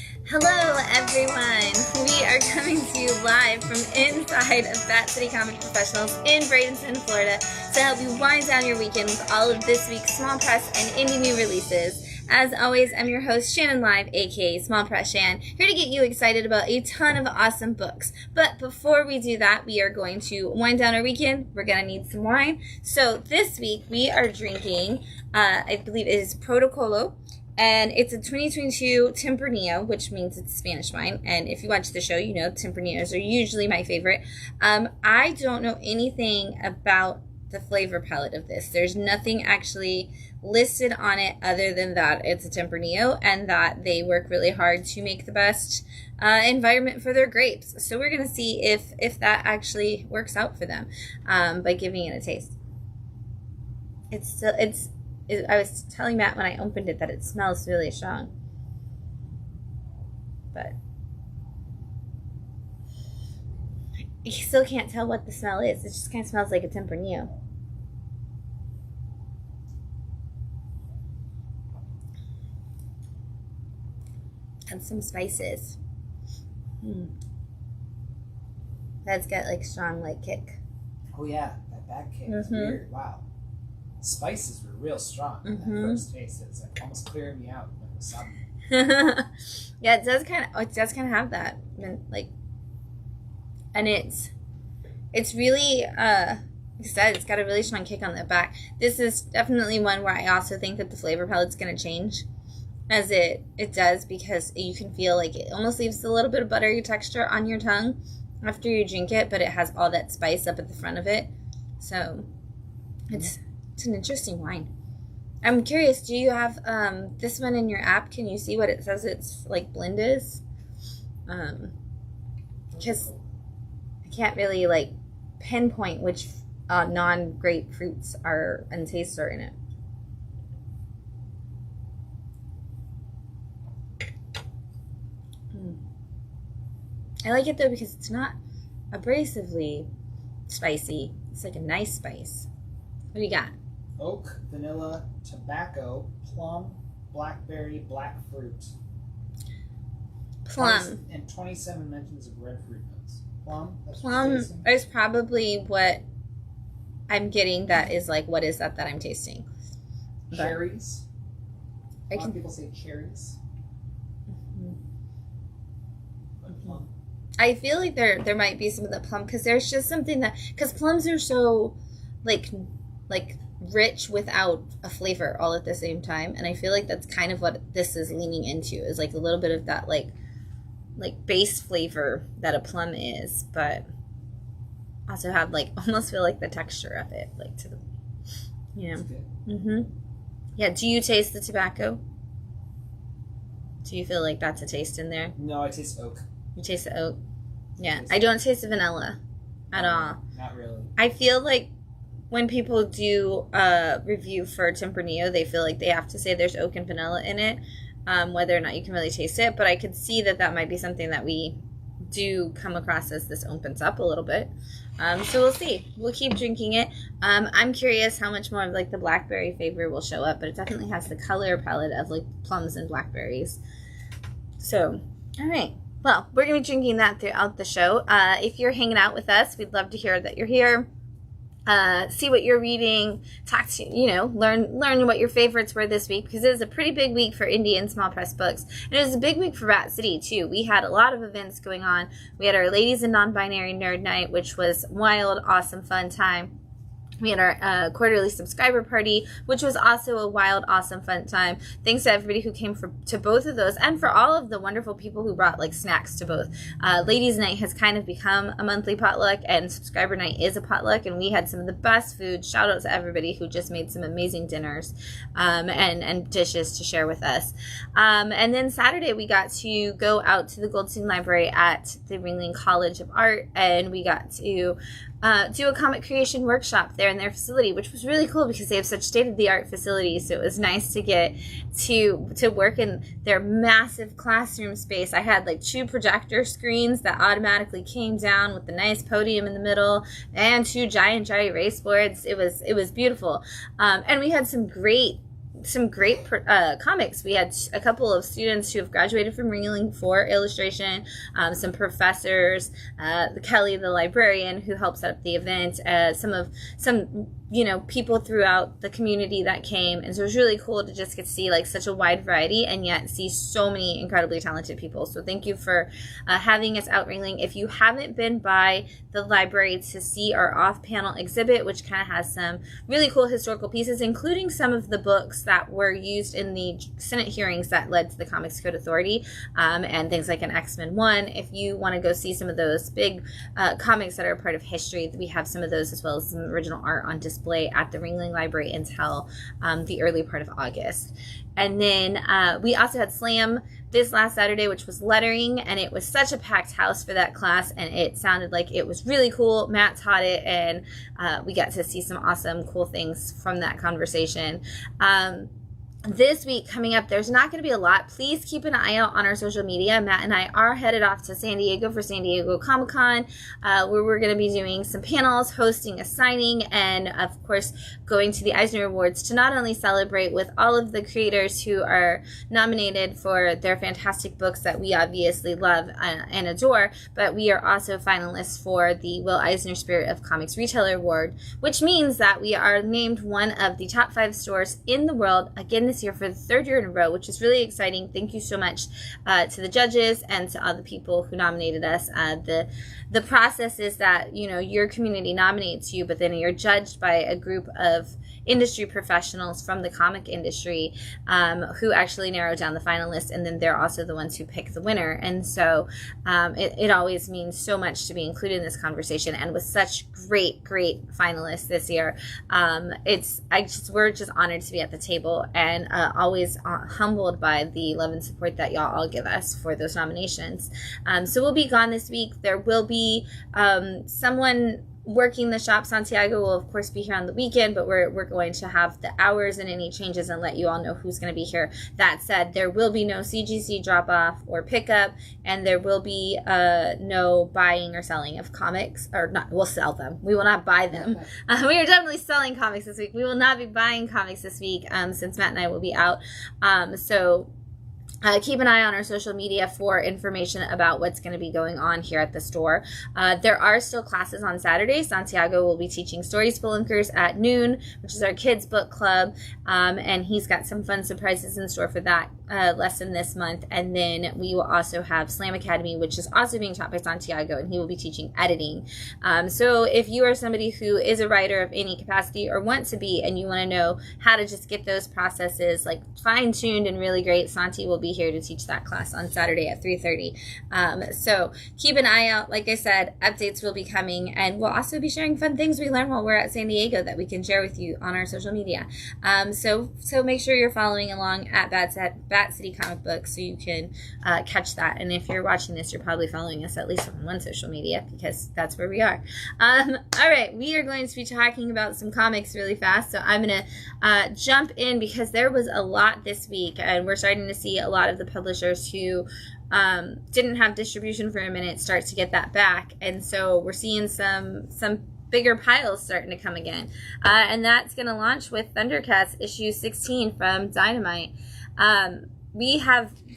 Hello everyone! We are coming to you live from inside of Bat City Comic Professionals in Bradenton, Florida to help you wind down your weekend with all of this week's small press and indie new releases. As always, I'm your host, Shannon Live, aka Small Press Shann, here to get you excited about a ton of awesome books. But before we do that, we are going to wind down our weekend. We're going to need some wine. So this week we are drinking, I believe it is Protocolo. And it's a 2022 Tempranillo, which means it's Spanish wine. And if you watch the show, you know Tempranillos are usually my favorite. I don't know anything about the flavor palette of this. There's nothing actually listed on it other than that it's a Tempranillo and that they work really hard to make the best environment for their grapes. So we're going to see if that actually works out for them by giving it a taste. I was telling Matt when I opened it that it smells really strong. But you still can't tell what the smell is. It just kind of smells like a Tempranillo. And some spices. That's got like strong like kick. Oh yeah, that back kick is weird. Wow. Spices were real strong in that first taste. It's like almost clearing me out like with some. Yeah, it does kind of have that, and it's really like I said, it's got a really strong kick on the back. This is definitely one where I also think that the flavor palette's going to change as it does, because you can feel like it almost leaves a little bit of buttery texture on your tongue after you drink it, but it has all that spice up at the front of it. So it's an interesting wine. I'm curious, do you have this one in your app? Can you see what it says its like blend is? Because I can't really like pinpoint which non-grape fruits are and tastes are in it. I like it though because it's not abrasively spicy. It's like a nice spice. What do you got? Oak, vanilla, tobacco, plum, blackberry, black fruit. Plum. And 27 mentions of red fruit notes. Plum? Plum is probably what I'm getting that is like, what is that I'm tasting? Cherries. A lot of people say cherries. But plum. I feel like there might be some of the plum, because there's just something that, because plums are so like rich without a flavor all at the same time, and I feel like that's kind of what this is leaning into, is like a little bit of that like base flavor that a plum is, but also have like almost feel like the texture of it, like to the, you know. Yeah. Do you taste the tobacco? Do you feel like that's a taste in there? No, I taste oak. You taste the oak? Yeah, I don't taste the vanilla at all. Not really. I feel like when people do a review for Tempranillo, they feel like they have to say there's oak and vanilla in it, whether or not you can really taste it. But I could see that might be something that we do come across as this opens up a little bit. So we'll see. We'll keep drinking it. I'm curious how much more of like the blackberry flavor will show up, but it definitely has the color palette of like plums and blackberries. So, all right. Well, we're going to be drinking that throughout the show. If you're hanging out with us, we'd love to hear that you're here. See what you're reading, talk to, learn what your favorites were this week, because it was a pretty big week for indie and small press books. And it was a big week for Bat City, too. We had a lot of events going on. We had our Ladies and Non-Binary Nerd Night, which was wild, awesome, fun time. We had our quarterly subscriber party, which was also a wild, awesome, fun time. Thanks to everybody who came to both of those, and for all of the wonderful people who brought like snacks to both. Ladies' Night has kind of become a monthly potluck, and Subscriber Night is a potluck, and we had some of the best food. Shout out to everybody who just made some amazing dinners and dishes to share with us. And then Saturday, we got to go out to the Goldstein Library at the Ringling College of Art, and we got to do a comic creation workshop there in their facility, which was really cool because they have such state-of-the-art facilities. So it was nice to get to work in their massive classroom space. I had like 2 projector screens that automatically came down with the nice podium in the middle and 2 giant dry erase boards. It was beautiful. And we had some great some great comics. We had a couple of students who have graduated from Ringling for illustration, some professors, Kelly, the librarian, who helped set up the event, some people throughout the community that came. And so it was really cool to just get to see like such a wide variety and yet see so many incredibly talented people. So thank you for having us out Ringling. If you haven't been by the library to see our off-panel exhibit, which kind of has some really cool historical pieces, including some of the books that were used in the Senate hearings that led to the Comics Code Authority, and things like an X-Men 1. If you want to go see some of those big comics that are a part of history, we have some of those as well as some original art on display at the Ringling Library until the early part of August. And then we also had Slam this last Saturday, which was lettering, and it was such a packed house for that class, and it sounded like it was really cool. Matt taught it, and we got to see some awesome, cool things from that conversation. This week coming up, there's not going to be a lot. Please keep an eye out on our social media. Matt and I are headed off to San Diego for San Diego Comic-Con, where we're going to be doing some panels, hosting a signing, and of course going to the Eisner Awards to not only celebrate with all of the creators who are nominated for their fantastic books that we obviously love and adore, but we are also finalists for the Will Eisner Spirit of Comics Retailer Award, which means that we are named one of the top 5 stores in the world again this year for the 3rd year in a row, which is really exciting. Thank you so much to the judges and to all the people who nominated us. The process is that your community nominates you, but then you're judged by a group of industry professionals from the comic industry who actually narrow down the finalists, and then they're also the ones who pick the winner. And so it always means so much to be included in this conversation, and with such great finalists this year, we're just honored to be at the table, and always humbled by the love and support that y'all all give us for those nominations. So we'll be gone this week. There will be someone working the shop. Santiago will of course be here on the weekend, but we're going to have the hours and any changes and let you all know who's going to be here. That said, there will be no CGC drop off or pickup, and there will be no buying or selling of comics, or not. We'll sell them. We will not buy them. We are definitely selling comics this week. We will not be buying comics this week since Matt and I will be out. Keep an eye on our social media for information about what's going to be going on here at the store. There are still classes on Saturday. Santiago will be teaching Story Spelunkers at noon, which is our kids' book club, and he's got some fun surprises in store for that lesson this month. And then we will also have Slam Academy, which is also being taught by Santiago, and he will be teaching editing. So if you are somebody who is a writer of any capacity or want to be, and you want to know how to just get those processes like fine-tuned and really great, Santi will be here to teach that class on Saturday at 3:30. So keep an eye out. Like I said, updates will be coming, and we'll also be sharing fun things we learned while we're at San Diego that we can share with you on our social media. So make sure you're following along at Bat City Comic Books so you can catch that. And if you're watching this, you're probably following us at least on one social media, because that's where we are. All right, we are going to be talking about some comics really fast, so I'm going to jump in because there was a lot this week, and we're starting to see a lot of the publishers who didn't have distribution for a minute start to get that back, and so we're seeing some bigger piles starting to come again, and that's going to launch with Thundercats issue 16 from Dynamite.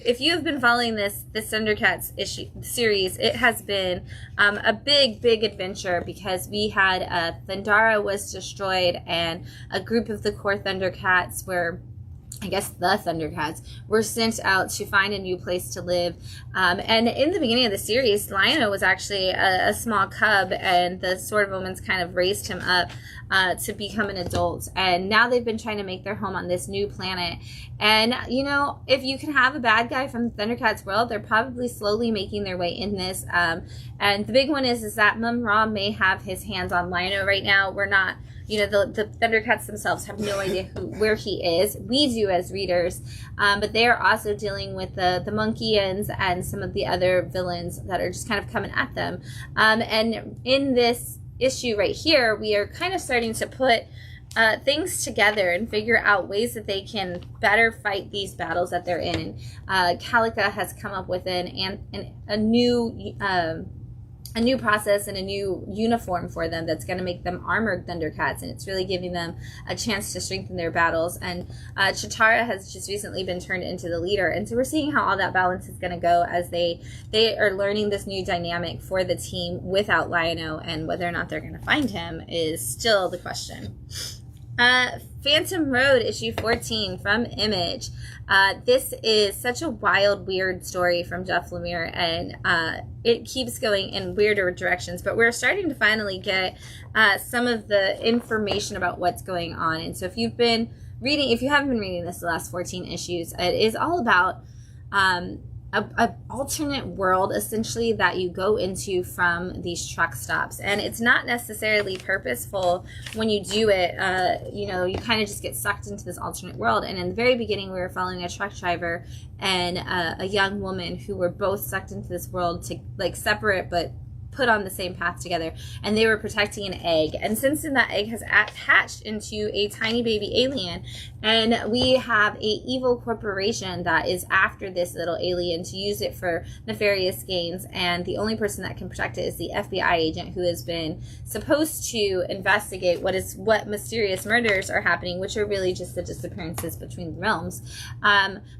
If you have been following this Thundercats issue series, it has been a big adventure, because we had Thundara was destroyed, and a group of the core Thundercats the Thundercats were sent out to find a new place to live. And in the beginning of the series, Lionel was actually a small cub, and the Sword of Omens kind of raised him up to become an adult. And now they've been trying to make their home on this new planet. And, if you can have a bad guy from the Thundercats world, they're probably slowly making their way in this. And the big one is that Mum-Ra may have his hands on Lionel right now. We're not... the Thundercats themselves have no idea where he is. We do as readers, but they are also dealing with the Monkeyians and some of the other villains that are just kind of coming at them. And in this issue right here, we are kind of starting to put things together and figure out ways that they can better fight these battles that they're in. Calica has come up with a new a new process and a new uniform for them that's going to make them armored Thundercats, and it's really giving them a chance to strengthen their battles. And Chitara has just recently been turned into the leader, and so we're seeing how all that balance is going to go as they are learning this new dynamic for the team without Lion-O, and whether or not they're going to find him is still the question. Phantom Road, issue 14 from Image. This is such a wild, weird story from Jeff Lemire, and it keeps going in weirder directions, but we're starting to finally get some of the information about what's going on. And so if you haven't been reading this the last 14 issues, it is all about a alternate world, essentially, that you go into from these truck stops. And it's not necessarily purposeful when you do it. You kind of just get sucked into this alternate world. And in the very beginning, we were following a truck driver and a young woman who were both sucked into this world to, like, separate but put on the same path together, and they were protecting an egg. And since then, that egg has hatched into a tiny baby alien, and we have a evil corporation that is after this little alien to use it for nefarious gains, and the only person that can protect it is the FBI agent who has been supposed to investigate what mysterious murders are happening, which are really just the disappearances between the realms.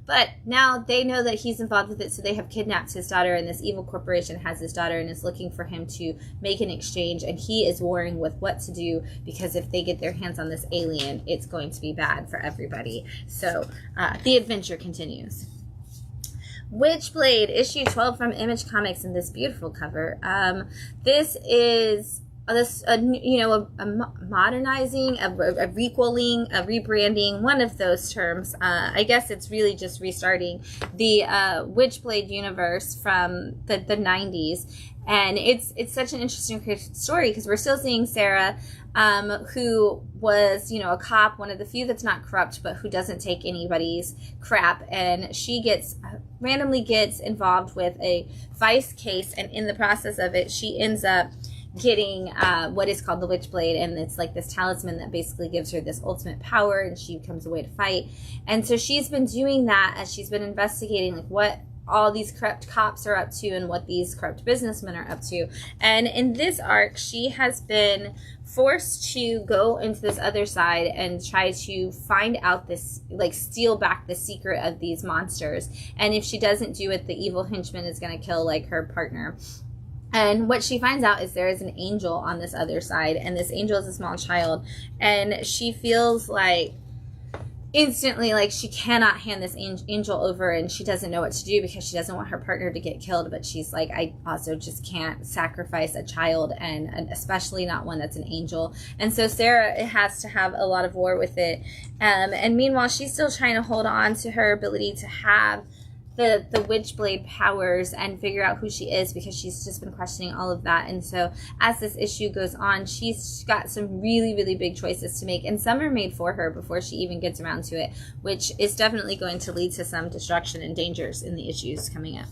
But now they know that he's involved with it, so they have kidnapped his daughter, and this evil corporation has his daughter and is looking for him to make an exchange, and he is warring with what to do, because if they get their hands on this alien, it's going to be bad for everybody. So the adventure continues. Witchblade, issue 12 from Image Comics, in this beautiful cover. This is a modernizing, a requeling, a rebranding, one of those terms. I guess it's really just restarting the Witchblade universe from the 90s. And it's such an interesting story, because we're still seeing Sarah, who was, a cop, one of the few that's not corrupt, but who doesn't take anybody's crap. And she randomly gets involved with a vice case, and in the process of it, she ends up getting what is called the Witchblade, and it's like this talisman that basically gives her this ultimate power, and she becomes a way to fight. And so she's been doing that as she's been investigating, like, what all these corrupt cops are up to and what these corrupt businessmen are up to. And in this arc, she has been forced to go into this other side and try to find out this, like, steal back the secret of these monsters. And if she doesn't do it, the evil henchman is going to kill, like, her partner. And what she finds out is there is an angel on this other side, and this angel is a small child, and she feels like instantly, like, she cannot hand this angel over, and she doesn't know what to do because she doesn't want her partner to get killed. But she's like, I also just can't sacrifice a child, and especially not one that's an angel. And so Sarah has to have a lot of war with it. And meanwhile, she's still trying to hold on to her ability to have the Witchblade powers and figure out who she is, because she's just been questioning all of that. And so as this issue goes on, she's got some really, really big choices to make, and some are made for her before she even gets around to it, which is definitely going to lead to some destruction and dangers in the issues coming up.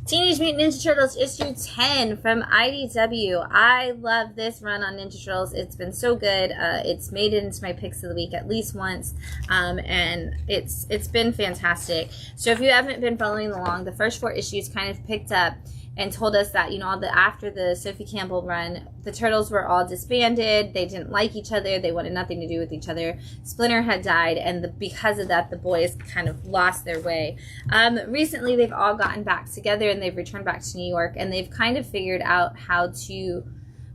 Teenage Mutant Ninja Turtles issue 10 from IDW. I love this run on Ninja Turtles. It's been so good. It's made it into my picks of the week at least once, and it's been fantastic. So if you haven't been following along, the first 4 issues kind of picked up and told us that, after the Sophie Campbell run, the Turtles were all disbanded. They didn't like each other. They wanted nothing to do with each other. Splinter had died, and because of that, the boys kind of lost their way. Recently, they've all gotten back together, and they've returned back to New York, and they've kind of figured out how to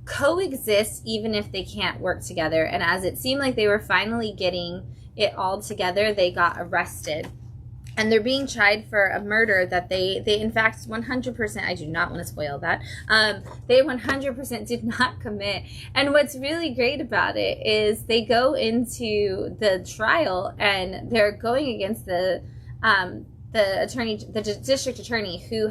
coexist even if they can't work together. And as it seemed like they were finally getting it all together, they got arrested. And they're being tried for a murder that they in fact 100%, I do not want to spoil that, they 100% did not commit. And what's really great about it is they go into the trial, and they're going against the district attorney, who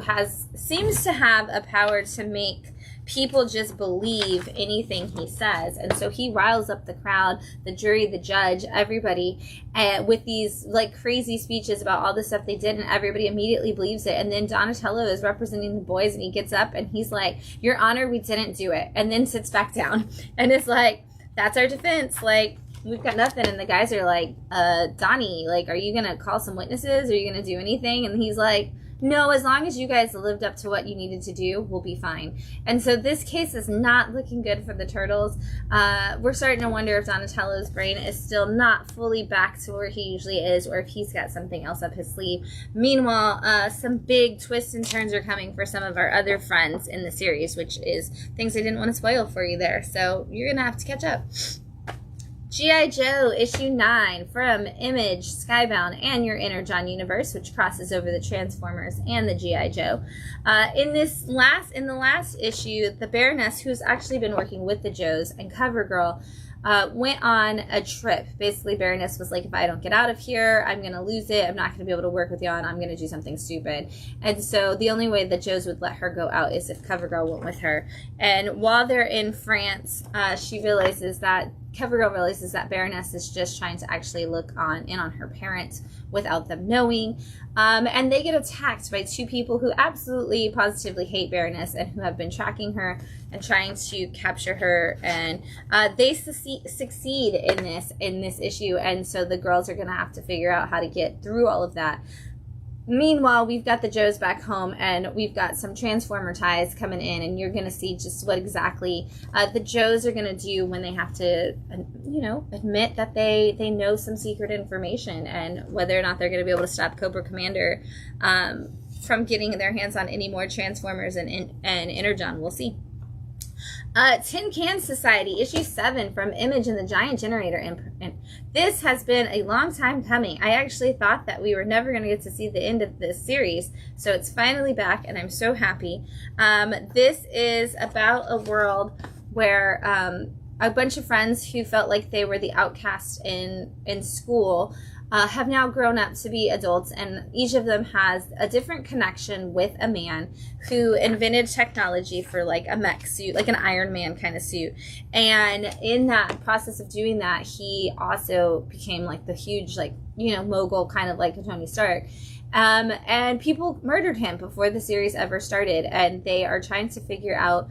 seems to have a power to make people just believe anything he says. And so he riles up the crowd, the jury, the judge, everybody, with these like crazy speeches about all the stuff they did, and everybody immediately believes it. And then Donatello is representing the boys, and he gets up and he's like, "Your Honor, we didn't do it," and then sits back down. And it's like, that's our defense, like, we've got nothing. And the guys are like, Donnie, like, are you gonna call some witnesses? Are you gonna do anything? And he's like, no, as long as you guys lived up to what you needed to do, we'll be fine. And so this case is not looking good for the turtles. We're starting to wonder if Donatello's brain is still not fully back to where he usually is, or if he's got something else up his sleeve. Meanwhile, some big twists and turns are coming for some of our other friends in the series, which is things I didn't want to spoil for you there. So you're going to have to catch up. G.I. Joe issue 9 from Image, Skybound, and Your Inner John universe, which crosses over the Transformers and the G.I. Joe. In the last issue, the Baroness, who's actually been working with the Joes, and CoverGirl went on a trip. Basically, Baroness was like, if I don't get out of here, I'm going to lose it. I'm not going to be able to work with you, and I'm going to do something stupid. And so the only way the Joes would let her go out is if CoverGirl went with her. And while they're in France, CoverGirl realizes that Baroness is just trying to actually look in on her parents without them knowing. And they get attacked by two people who absolutely positively hate Baroness and who have been tracking her and trying to capture her. And they succeed in this issue. And so the girls are going to have to figure out how to get through all of that. Meanwhile, we've got the Joes back home, and we've got some Transformer ties coming in, and you're going to see just what exactly the Joes are going to do when they have to, admit that they know some secret information, and whether or not they're going to be able to stop Cobra Commander from getting their hands on any more Transformers and Energon. We'll see. Tin Can Society, issue 7 from Image and the Giant Generator. And this has been a long time coming. I actually thought that we were never going to get to see the end of this series, so it's finally back, and I'm so happy. This is about a world where a bunch of friends who felt like they were the outcasts in school have now grown up to be adults, and each of them has a different connection with a man who invented technology for like a mech suit, like an Iron Man kind of suit. And in that process of doing that, he also became like the huge, mogul, kind of like a Tony Stark. And people murdered him before the series ever started, and they are trying to figure out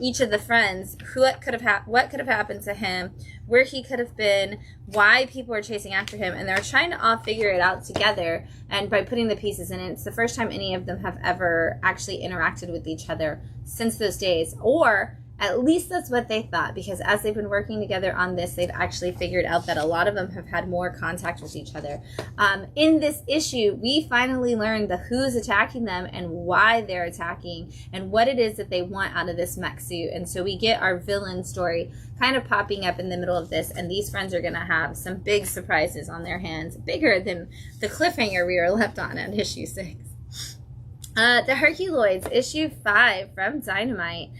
each of the friends what could have happened to him, where he could have been, why people are chasing after him, and they're trying to all figure it out together. And by putting the pieces in, it's the first time any of them have ever actually interacted with each other since those days, or at least that's what they thought, because as they've been working together on this, they've actually figured out that a lot of them have had more contact with each other. In this issue, we finally learned who's attacking them and why they're attacking and what it is that they want out of this mech suit. And so we get our villain story kind of popping up in the middle of this, and these friends are going to have some big surprises on their hands, bigger than the cliffhanger we were left on at issue 6. The Herculoids, issue 5 from Dynamite.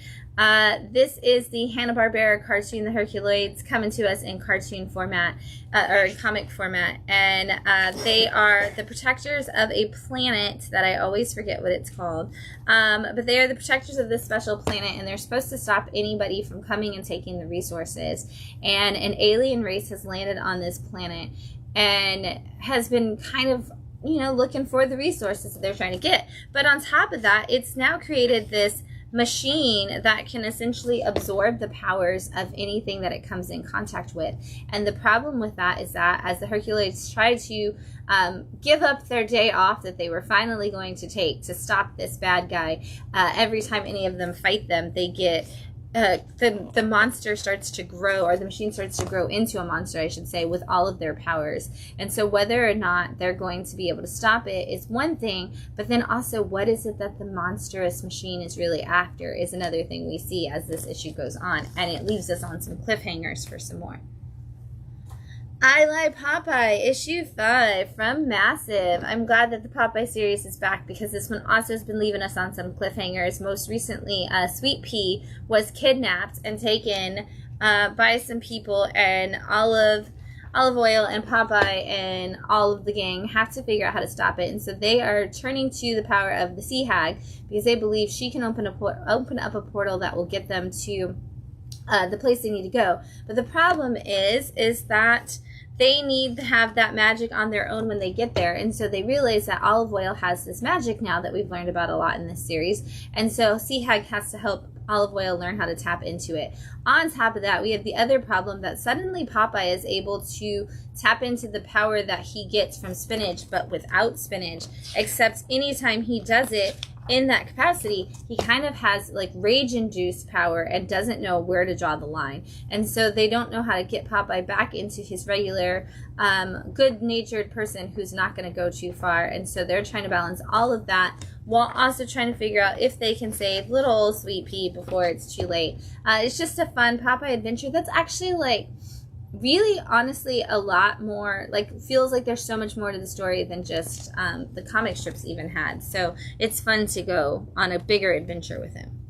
This is the Hanna-Barbera cartoon, the Herculoids, coming to us in cartoon format, or in comic format, and they are the protectors of a planet that I always forget what it's called, but they are the protectors of this special planet, and they're supposed to stop anybody from coming and taking the resources. And an alien race has landed on this planet and has been kind of looking for the resources that they're trying to get. But on top of that, it's now created this machine that can essentially absorb the powers of anything that it comes in contact with. And the problem with that is that as the Herculoids try to give up their day off that they were finally going to take to stop this bad guy, every time any of them fight them, they get the monster starts to grow, or the machine starts to grow into a monster, I should say, with all of their powers. And so whether or not they're going to be able to stop it is one thing, but then also what is it that the monstrous machine is really after is another thing we see as this issue goes on, and it leaves us on some cliffhangers for some more. I Lie Popeye, issue 5 from Massive. I'm glad that the Popeye series is back, because this one also has been leaving us on some cliffhangers. Most recently, Sweet Pea was kidnapped and taken by some people, and Olive Oil and Popeye and all of the gang have to figure out how to stop it. And so they are turning to the power of the Sea Hag, because they believe she can open up a portal that will get them to the place they need to go. But the problem is that they need to have that magic on their own when they get there. And so they realize that Olive Oil has this magic now that we've learned about a lot in this series. And so Sea Hag has to help olive oil, learn how to tap into it. On top of that, we have the other problem that suddenly Popeye is able to tap into the power that he gets from spinach, but without spinach, except anytime he does it in that capacity, he kind of has like rage-induced power and doesn't know where to draw the line. And so they don't know how to get Popeye back into his regular good-natured person who's not going to go too far. And so they're trying to balance all of that while also trying to figure out if they can save little old Sweet Pea before it's too late. It's just a fun Popeye adventure that's actually like really honestly a lot more, like, feels like there's so much more to the story than just the comic strips even had. So it's fun to go on a bigger adventure with him.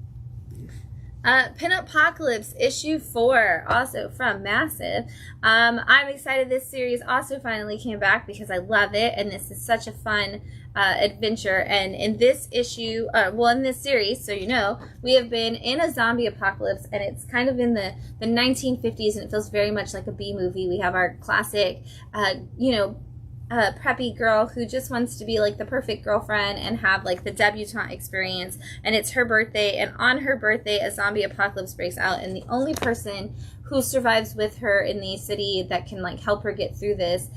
Pin-Apocalypse issue 4, also from Massive. I'm excited this series also finally came back because I love it, and this is such a fun adventure. And in this issue, in this series, so you know, we have been in a zombie apocalypse, and it's kind of in the 1950s, and it feels very much like a B movie. We have our classic, preppy girl who just wants to be like the perfect girlfriend and have like the debutante experience, and it's her birthday, and on her birthday a zombie apocalypse breaks out, and the only person who survives with her in the city that can like help her get through this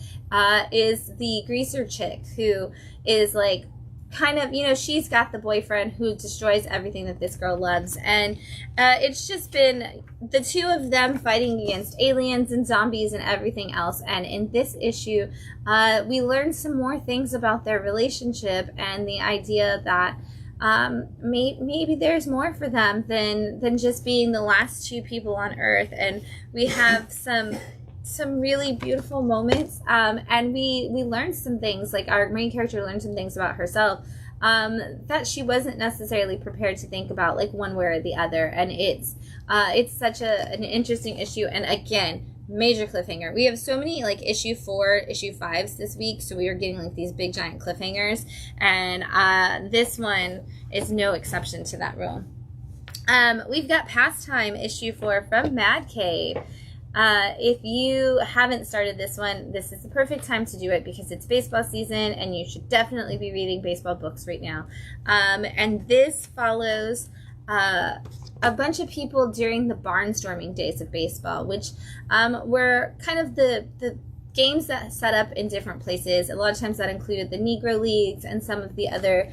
is the greaser chick, who is like kind of, she's got the boyfriend who destroys everything that this girl loves. And it's just been the two of them fighting against aliens and zombies and everything else. And in this issue, we learned some more things about their relationship and the idea that maybe there's more for them than just being the last two people on Earth. And we have some really beautiful moments, and we learned some things, like our main character learned some things about herself that she wasn't necessarily prepared to think about, like one way or the other. And it's such an interesting issue, and again, major cliffhanger. We have so many like issue 4, issue 5s this week, so we are getting like these big giant cliffhangers, and this one is no exception to that rule. We've got Pastime issue 4 from Mad Cave. If you haven't started this one, this is the perfect time to do it because it's baseball season and you should definitely be reading baseball books right now. And this follows a bunch of people during the barnstorming days of baseball, which were kind of the games that set up in different places. A lot of times that included the Negro Leagues and some of the other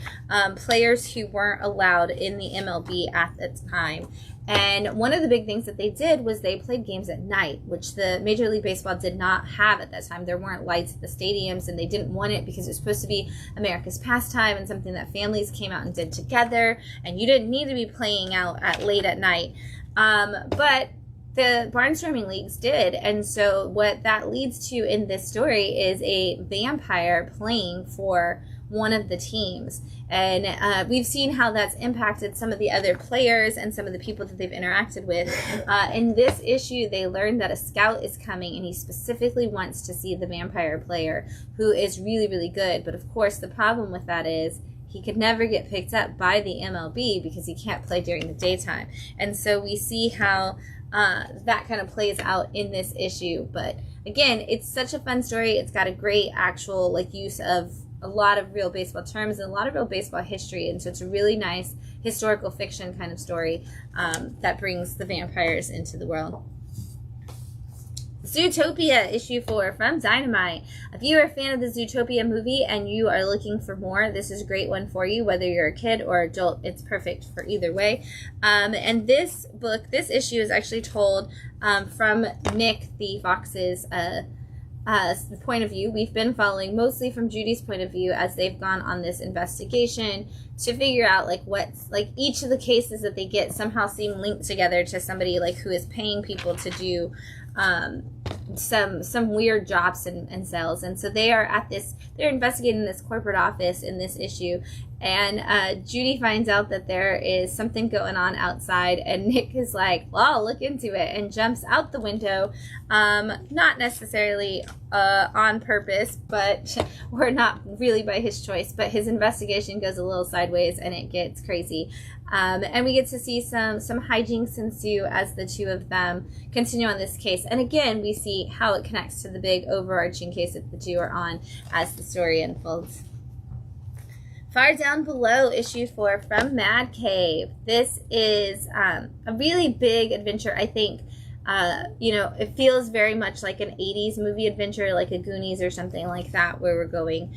players who weren't allowed in the MLB at the time. And one of the big things that they did was they played games at night, which the Major League Baseball did not have at that time. There weren't lights at the stadiums, and they didn't want it because it was supposed to be America's pastime and something that families came out and did together, and you didn't need to be playing out late at night. But the barnstorming leagues did, and so what that leads to in this story is a vampire playing for one of the teams. And we've seen how that's impacted some of the other players and some of the people that they've interacted with. In this issue, they learned that a scout is coming, and he specifically wants to see the vampire player, who is really, really good. But of course, the problem with that is he could never get picked up by the MLB because he can't play during the daytime. And so we see how that kind of plays out in this issue. But again, it's such a fun story. It's got a great actual like use of a lot of real baseball terms and a lot of real baseball history, and so it's a really nice historical fiction kind of story that brings the vampires into the world. Zootopia issue 4 from Dynamite. If you are a fan of the Zootopia movie and you are looking for more, this is a great one for you. Whether you're a kid or adult, it's perfect for either way. And this issue is actually told from Nick the Fox's point of view. We've been following mostly from Judy's point of view as they've gone on this investigation to figure out like what's like each of the cases that they get somehow seem linked together to somebody like who is paying people to do some weird jobs and sales. And so they're investigating this corporate office in this issue, and Judy finds out that there is something going on outside, and Nick is like, well, I'll look into it, and jumps out the window, not necessarily on purpose, but or not really by his choice, but his investigation goes a little sideways and it gets crazy. And we get to see some hijinks ensue as the two of them continue on this case. And again, we see how it connects to the big overarching case that the two are on as the story unfolds. Far Down Below, issue 4 from Mad Cave. This is a really big adventure, I think. You know, it feels very much like an 80s movie adventure, like a Goonies or something like that, where we're going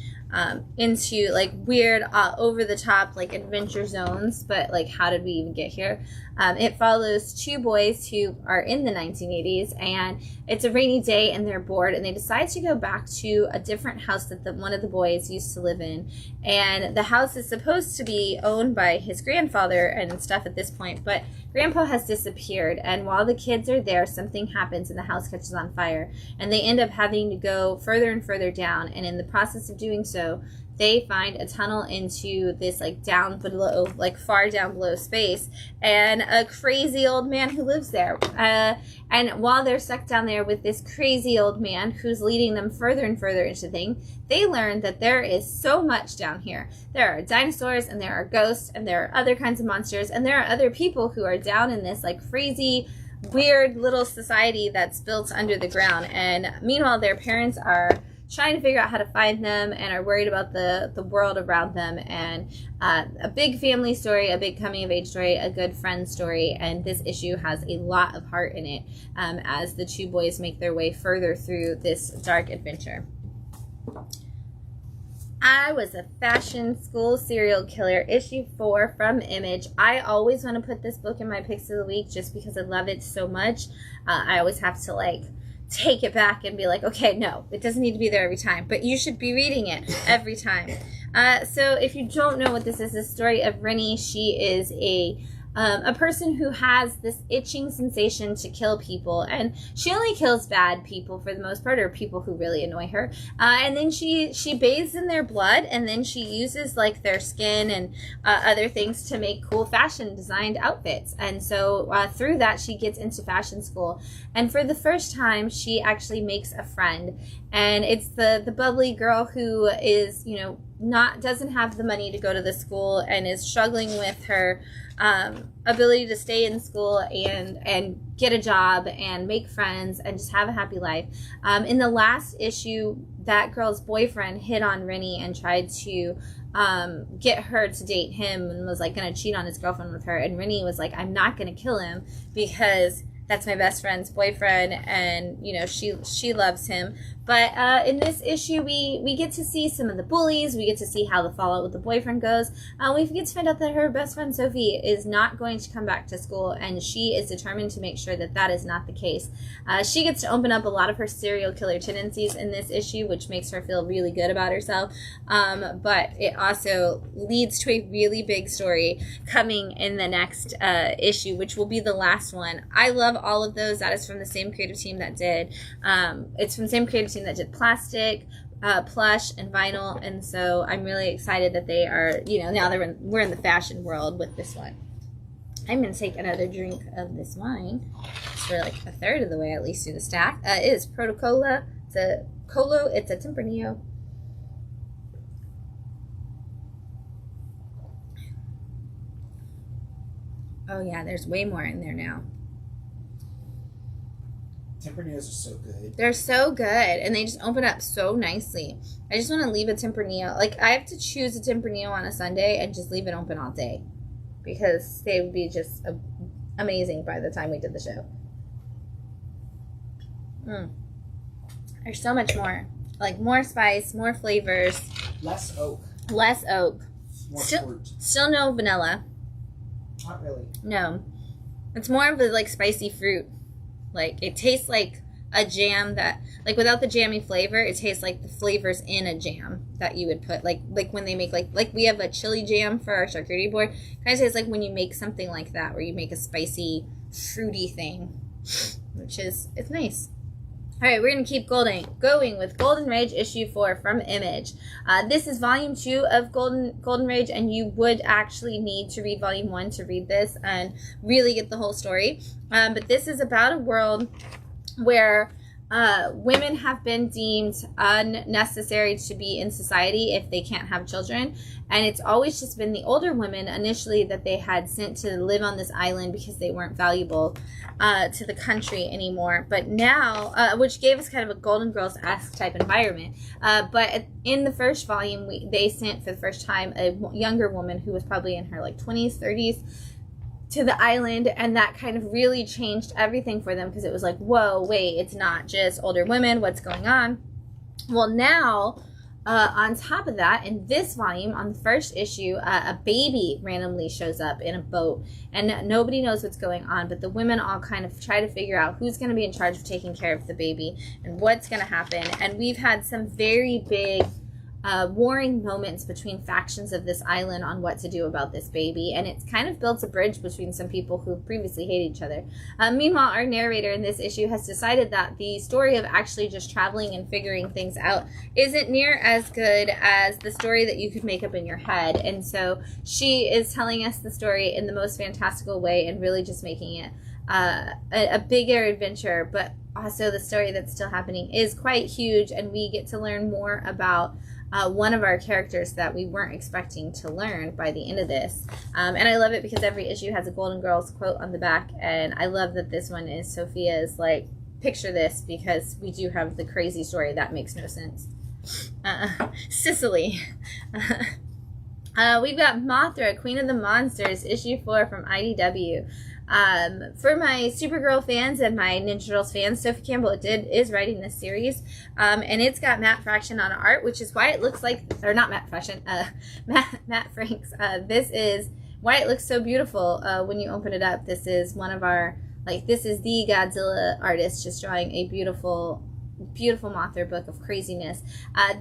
into like weird, over the top, like adventure zones. But like, how did we even get here? It follows two boys who are in the 1980s, and it's a rainy day and they're bored, and they decide to go back to a different house that one of the boys used to live in. And the house is supposed to be owned by his grandfather and stuff at this point, but Grandpa has disappeared, and while the kids are there, something happens and the house catches on fire, and they end up having to go further and further down, and in the process of doing so, they find a tunnel into this like down below, like far down below space, and a crazy old man who lives there. And while they're stuck down there with this crazy old man who's leading them further and further into things, they learn that there is so much down here. There are dinosaurs, and there are ghosts, and there are other kinds of monsters, and there are other people who are down in this like crazy, weird little society that's built under the ground. And meanwhile, their parents are trying to figure out how to find them and are worried about the world around them. And a big family story, a big coming of age story, a good friend story. And this issue has a lot of heart in it as the two boys make their way further through this dark adventure. I Was a Fashion School Serial Killer, issue 4 from Image. I always want to put this book in my picks of the week just because I love it so much. I always have to like take it back and be like, okay, no, it doesn't need to be there every time, but you should be reading it every time. So if you don't know what this is, the story of Rennie. She is a person who has this itching sensation to kill people, and she only kills bad people for the most part, or people who really annoy her. And then she bathes in their blood, and then she uses like their skin and other things to make cool fashion designed outfits. And so through that, she gets into fashion school, and for the first time, she actually makes a friend, and it's the bubbly girl who is, you know, doesn't have the money to go to the school and is struggling with her ability to stay in school and get a job and make friends and just have a happy life. In the last issue, that girl's boyfriend hit on Rennie and tried to get her to date him, and was like going to cheat on his girlfriend with her. And Rennie was like, I'm not going to kill him because that's my best friend's boyfriend, and you know, she loves him. But in this issue, we get to see some of the bullies. We get to see how the fallout with the boyfriend goes. We get to find out that her best friend Sophie is not going to come back to school, and she is determined to make sure that that is not the case. She gets to open up a lot of her serial killer tendencies in this issue, which makes her feel really good about herself. But it also leads to a really big story coming in the next issue, which will be the last one. I love all of those. That is from the same creative team that did. It's from the same creative team that did plastic, plush, and vinyl, and so I'm really excited that they are, you know, now we're in the fashion world with this one. I'm gonna take another drink of this wine. We're like a third of the way at least through the stack. It is Protocolo. It's a Tempranillo. Oh yeah, there's way more in there now. Tempranillos are so good. They're so good, and they just open up so nicely. I just want to leave a Tempranillo. Like, I have to choose a Tempranillo on a Sunday and just leave it open all day, because they would be just amazing by the time we did the show. There's so much more. Like, more spice, more flavors. Less oak. Less oak. More fruit. Still no vanilla. Not really. No. It's more of a, like, spicy fruit. Like, it tastes like a jam that, like, without the jammy flavor, it tastes like the flavors in a jam that you would put, like when they make, like we have a chili jam for our charcuterie board. Kind of tastes like when you make something like that, where you make a spicy, fruity thing, which is, it's nice. All right, we're going to keep going with Golden Rage issue 4 from Image. This is volume 2 of Golden Rage, and you would actually need to read volume 1 to read this and really get the whole story. But this is about a world where women have been deemed unnecessary to be in society if they can't have children. And it's always just been the older women initially that they had sent to live on this island because they weren't valuable to the country anymore. But now, which gave us kind of a Golden Girls-esque type environment. But in the first volume, they sent for the first time a younger woman who was probably in her like 20s, 30s, to the island, and that kind of really changed everything for them because it was like, whoa, wait, it's not just older women, what's going on? Well, now, on top of that, in this volume, on the first issue, a baby randomly shows up in a boat, and nobody knows what's going on, but the women all kind of try to figure out who's going to be in charge of taking care of the baby and what's going to happen. And we've had some very big warring moments between factions of this island on what to do about this baby, and it's kind of built a bridge between some people who previously hated each other. Meanwhile, our narrator in this issue has decided that the story of actually just traveling and figuring things out isn't near as good as the story that you could make up in your head, and so she is telling us the story in the most fantastical way and really just making it a bigger adventure, but also the story that's still happening is quite huge, and we get to learn more about one of our characters that we weren't expecting to learn by the end of this. And I love it because every issue has a Golden Girls quote on the back, and I love that this one is Sophia's, like, picture this, because we do have the crazy story that makes no sense. Sicily. We've got Mothra, Queen of the Monsters, issue 4 from IDW. For my Supergirl fans and my Ninja Turtles fans, Sophie Campbell is writing this series, and it's got Matt Fraction on art, which is why it looks like, or not Matt Fraction, Matt Franks. This is why it looks so beautiful when you open it up. This is one of our, like, this is the Godzilla artist just drawing a beautiful Mothra book of craziness.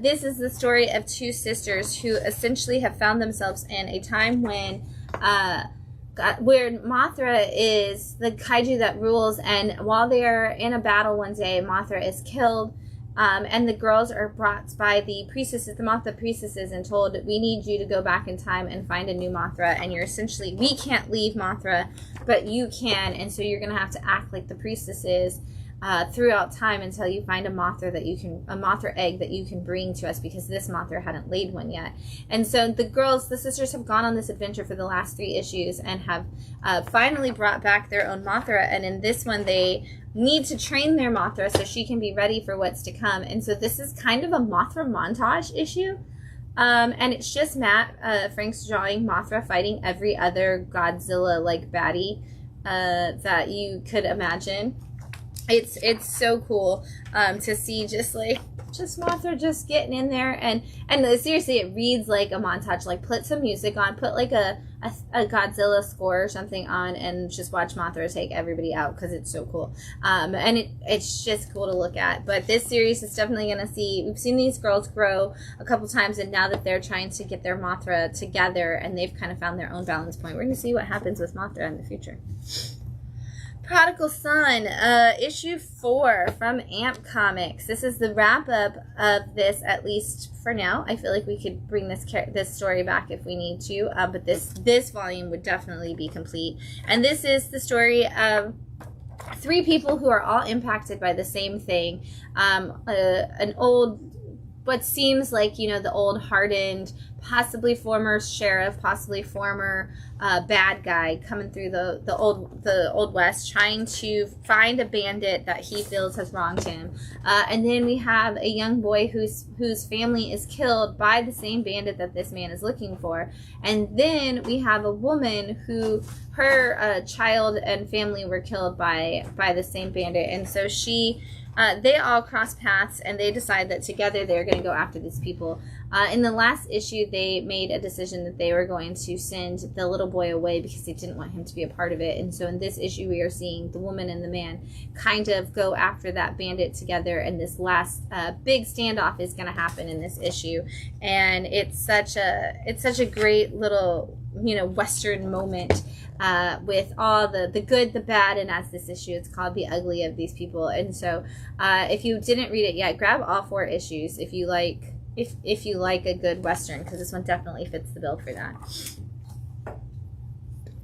This is the story of two sisters who essentially have found themselves in a time when where Mothra is the kaiju that rules, and while they are in a battle one day, Mothra is killed, and the girls are brought by the priestesses, the Mothra priestesses, and told, we need you to go back in time and find a new Mothra, and you're essentially, we can't leave Mothra, but you can, and so you're going to have to act like the priestesses throughout time until you find a Mothra egg that you can bring to us, because this Mothra hadn't laid one yet. And so the sisters have gone on this adventure for the last 3 issues and have finally brought back their own Mothra, and in this one they need to train their Mothra so she can be ready for what's to come. And so this is kind of a Mothra montage issue. And it's just Matt Frank's drawing Mothra fighting every other Godzilla-like baddie that you could imagine. It's so cool to see just Mothra just getting in there, and seriously, it reads like a montage. Like, put some music on, put like a Godzilla score or something on, and just watch Mothra take everybody out, because it's so cool. And it's just cool to look at. But this series is definitely going to see, we've seen these girls grow a couple times, and now that they're trying to get their Mothra together and they've kind of found their own balance point, we're going to see what happens with Mothra in the future. Prodigal Son, issue 4 from Amp Comics. This is the wrap-up of this, at least for now. I feel like we could bring this story back if we need to, but this volume would definitely be complete. And this is the story of 3 people who are all impacted by the same thing. An old, what seems like, the old hardened, possibly former sheriff, possibly former bad guy coming through the old west, trying to find a bandit that he feels has wronged him, and then we have a young boy whose family is killed by the same bandit that this man is looking for, and then we have a woman who her child and family were killed by the same bandit, and so they all cross paths, and they decide that together they're going to go after these people. In the last issue, they made a decision that they were going to send the little boy away because they didn't want him to be a part of it. And so in this issue, we are seeing the woman and the man kind of go after that bandit together. And this last big standoff is going to happen in this issue. And it's such a great little, Western moment. With all the good, the bad, and as this issue, it's called The Ugly of these people. And so if you didn't read it yet, grab all 4 issues if you like a good Western, because this one definitely fits the bill for that.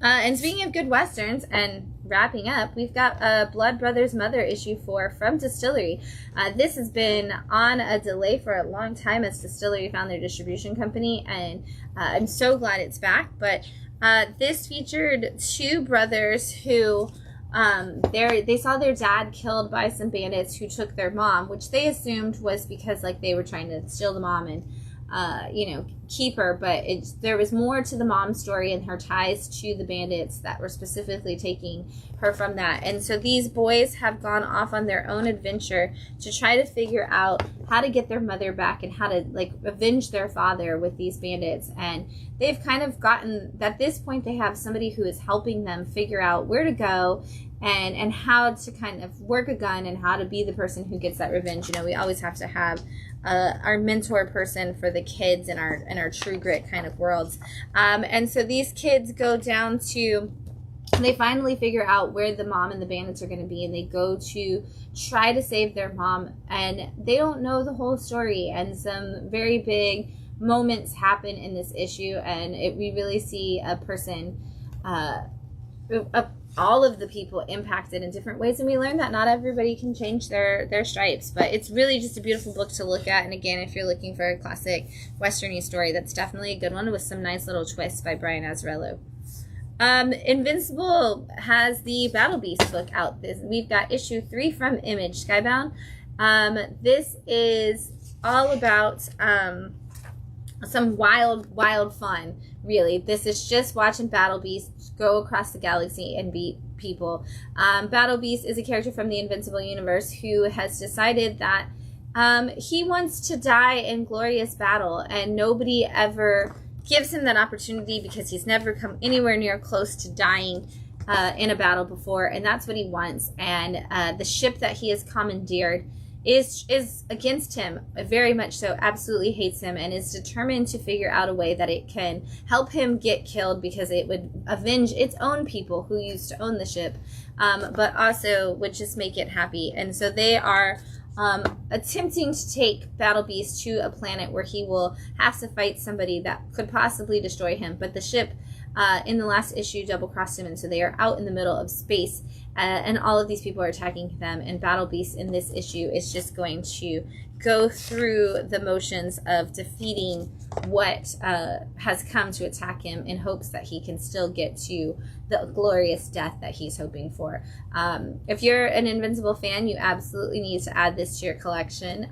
And speaking of good Westerns and wrapping up, we've got Blood Brothers Mother issue 4 from Distillery. This has been on a delay for a long time as Distillery found their distribution company, and I'm so glad it's back. But this featured two brothers who they saw their dad killed by some bandits who took their mom, which they assumed was because like they were trying to steal the mom and keep her, but there was more to the mom's story and her ties to the bandits that were specifically taking her from that. And so these boys have gone off on their own adventure to try to figure out how to get their mother back and how to like avenge their father with these bandits. And they've kind of gotten, at this point, they have somebody who is helping them figure out where to go and how to kind of work a gun and how to be the person who gets that revenge. You know, we always have to have our mentor person for the kids in our True Grit kind of worlds. And so these kids go down to, they finally figure out where the mom and the bandits are going to be, and they go to try to save their mom, and they don't know the whole story, and some very big moments happen in this issue, and we really see a person, all of the people impacted in different ways, and we learn that not everybody can change their stripes, but it's really just a beautiful book to look at. And again, if you're looking for a classic westerny story, that's definitely a good one with some nice little twists by Brian Azzarello. Invincible has the Battle Beast book out. We've got issue 3 from Image, Skybound. This is all about some wild fun, really. This is just watching Battle Beast go across the galaxy and beat people. Battle Beast is a character from the Invincible universe who has decided that he wants to die in glorious battle, and nobody ever gives him that opportunity because he's never come anywhere near close to dying in a battle before, and that's what he wants. And the ship that he has commandeered is against him, very much so, absolutely hates him, and is determined to figure out a way that it can help him get killed because it would avenge its own people who used to own the ship, but also would just make it happy. And so they are attempting to take Battle Beast to a planet where he will have to fight somebody that could possibly destroy him, but the ship in the last issue double-crossed him, and so they are out in the middle of space, and all of these people are attacking them, and Battle Beast in this issue is just going to go through the motions of defeating what has come to attack him in hopes that he can still get to the glorious death that he's hoping for. If you're an Invincible fan, you absolutely need to add this to your collection.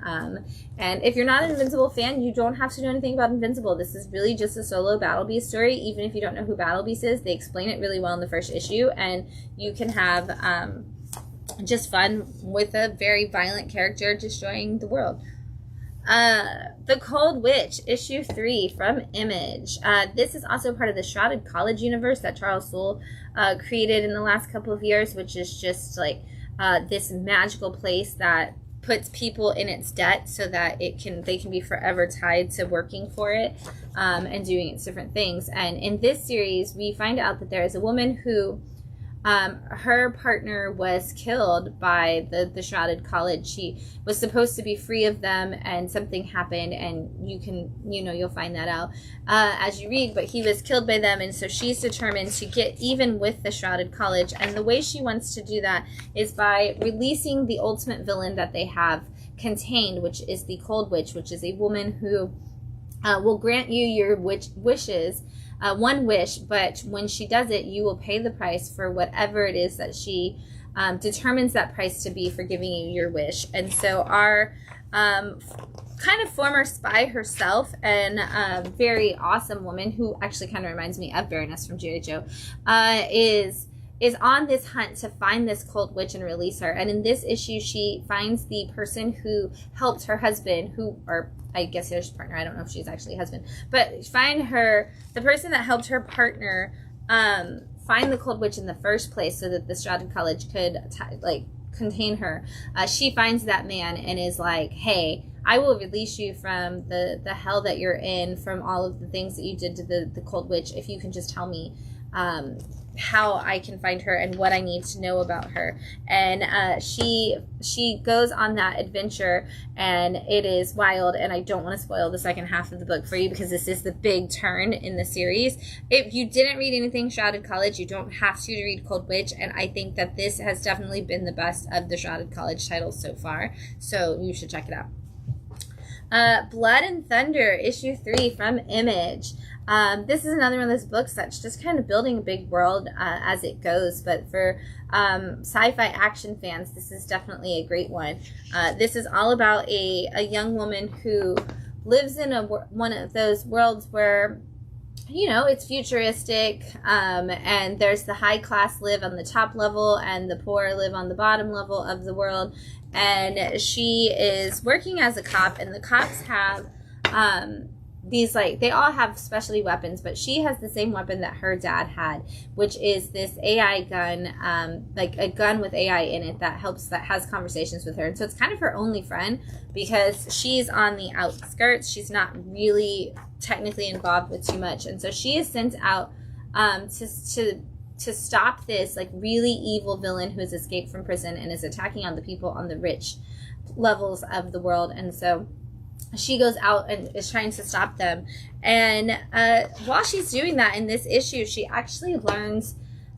And if you're not an Invincible fan, you don't have to know anything about Invincible. This is really just a solo Battle Beast story. Even if you don't know who Battle Beast is, they explain it really well in the first issue, and you can have just fun with a very violent character destroying the world. The Cold Witch, issue 3 from Image. This is also part of the Shrouded College universe that Charles Soule created in the last couple of years, which is just like this magical place that puts people in its debt so that they can be forever tied to working for it and doing its different things. And in this series, we find out that there is a woman who her partner was killed by the Shrouded College. She was supposed to be free of them, and something happened, and you'll find that out as you read, but he was killed by them, and so she's determined to get even with the Shrouded College, and the way she wants to do that is by releasing the ultimate villain that they have contained, which is the Cold Witch, which is a woman who will grant you your wishes, one wish, but when she does it, you will pay the price for whatever it is that she determines that price to be for giving you your wish. And so our kind of former spy herself and very awesome woman who actually kind of reminds me of Baroness from G.I. Joe is on this hunt to find this Cold Witch and release her. And in this issue, she finds the person who helped her husband, or I guess his partner, I don't know if she's actually a husband, but find the person that helped her partner find the Cold Witch in the first place so that the Shrouded College could contain her. She finds that man and is like, hey, I will release you from the hell that you're in, from all of the things that you did to the Cold Witch, if you can just tell me how I can find her and what I need to know about her. And she goes on that adventure, and it is wild, and I don't want to spoil the second half of the book for you because this is the big turn in the series. If you didn't read anything Shrouded College, you don't have to read Cold Witch, and I think that this has definitely been the best of the Shrouded College titles so far, so you should check it out. Blood and Thunder, issue 3 from Image. This is another one of those books that's just kind of building a big world as it goes, but for sci-fi action fans, this is definitely a great one. This is all about a young woman who lives in one of those worlds where, you know, it's futuristic, and there's the high class live on the top level and the poor live on the bottom level of the world. And she is working as a cop, and the cops have these, like, they all have specialty weapons, but she has the same weapon that her dad had, which is this AI gun, like a gun with AI in it that has conversations with her. And so it's kind of her only friend because she's on the outskirts. She's not really technically involved with too much. And so she is sent out to stop this, like, really evil villain who has escaped from prison and is attacking on the people on the rich levels of the world. And so she goes out and is trying to stop them. And while she's doing that in this issue, she actually learns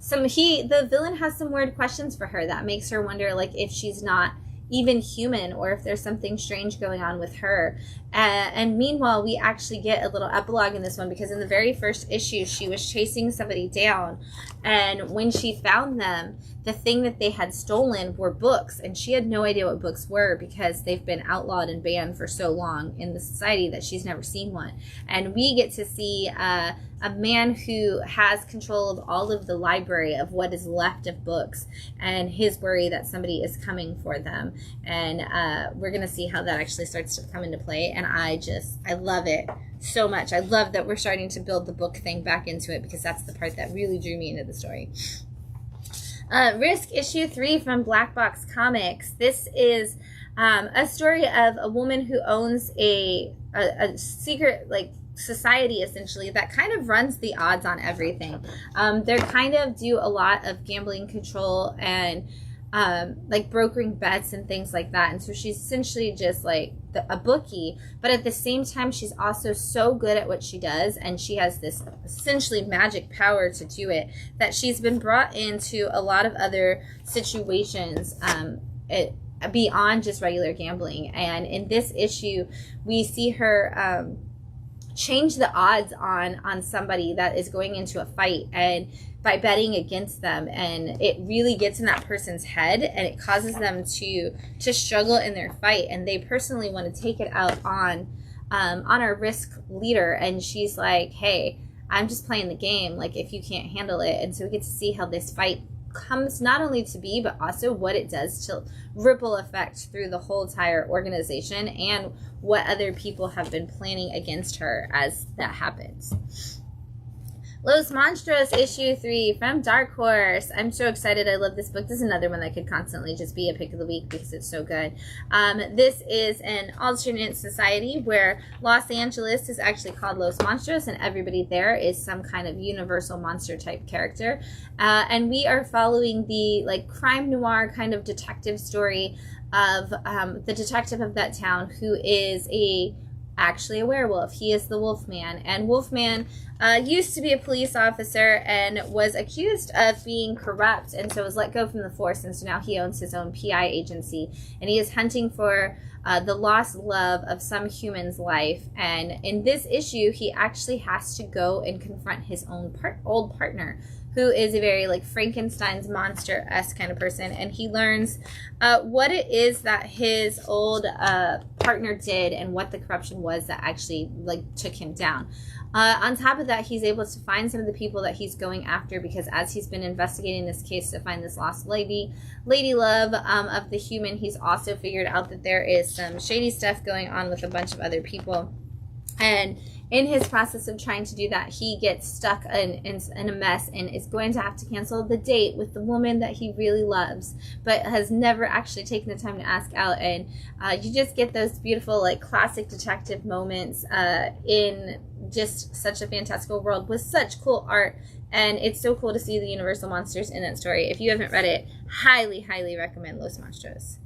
the villain has some weird questions for her that makes her wonder, like, if she's not even human or if there's something strange going on with her. And meanwhile, we actually get a little epilogue in this one, because in the very first issue, she was chasing somebody down, and when she found them, the thing that they had stolen were books, and she had no idea what books were because they've been outlawed and banned for so long in the society that she's never seen one. And we get to see a man who has control of all of the library of what is left of books, and his worry that somebody is coming for them. And we're going to see how that actually starts to come into play. And I love it so much. I love that we're starting to build the book thing back into it, because that's the part that really drew me into the story. Risk issue 3 from Black Box Comics. This is a story of a woman who owns a secret, like, society, essentially, that kind of runs the odds on everything. They kind of do a lot of gambling control and like brokering bets and things like that. And so she's essentially just like a bookie, but at the same time, she's also so good at what she does, and she has this essentially magic power to do it, that she's been brought into a lot of other situations beyond just regular gambling. And in this issue, we see her change the odds on somebody that is going into a fight, and by betting against them, and it really gets in that person's head, and it causes them to struggle in their fight, and they personally want to take it out on our risk leader. And she's like, hey, I'm just playing the game, like, if you can't handle it. And so we get to see how this fight comes not only to be, but also what it does to ripple effect through the whole entire organization, and what other people have been planning against her as that happens. Los Monstros issue 3 from Dark Horse. I'm so excited. I love this book. This is another one that could constantly just be a pick of the week because it's so good. This is an alternate society where Los Angeles is actually called Los Monstros, and everybody there is some kind of universal monster type character. And we are following the, like, crime noir kind of detective story of the detective of that town, who is actually a werewolf. He is the Wolfman, and Wolfman used to be a police officer and was accused of being corrupt, and so was let go from the force, and so now he owns his own PI agency, and he is hunting for the lost love of some human's life. And in this issue, he actually has to go and confront his own old partner, who is a very, like, Frankenstein's monster-esque kind of person, and he learns what it is that his old partner did and what the corruption was that actually, like, took him down. On top of that, he's able to find some of the people that he's going after, because as he's been investigating this case to find this lost lady love of the human, he's also figured out that there is some shady stuff going on with a bunch of other people. And in his process of trying to do that, he gets stuck in a mess and is going to have to cancel the date with the woman that he really loves, but has never actually taken the time to ask out. And you just get those beautiful, like, classic detective moments in just such a fantastical world with such cool art. And it's so cool to see the Universal monsters in that story. If you haven't read it, highly, highly recommend Los Monstros.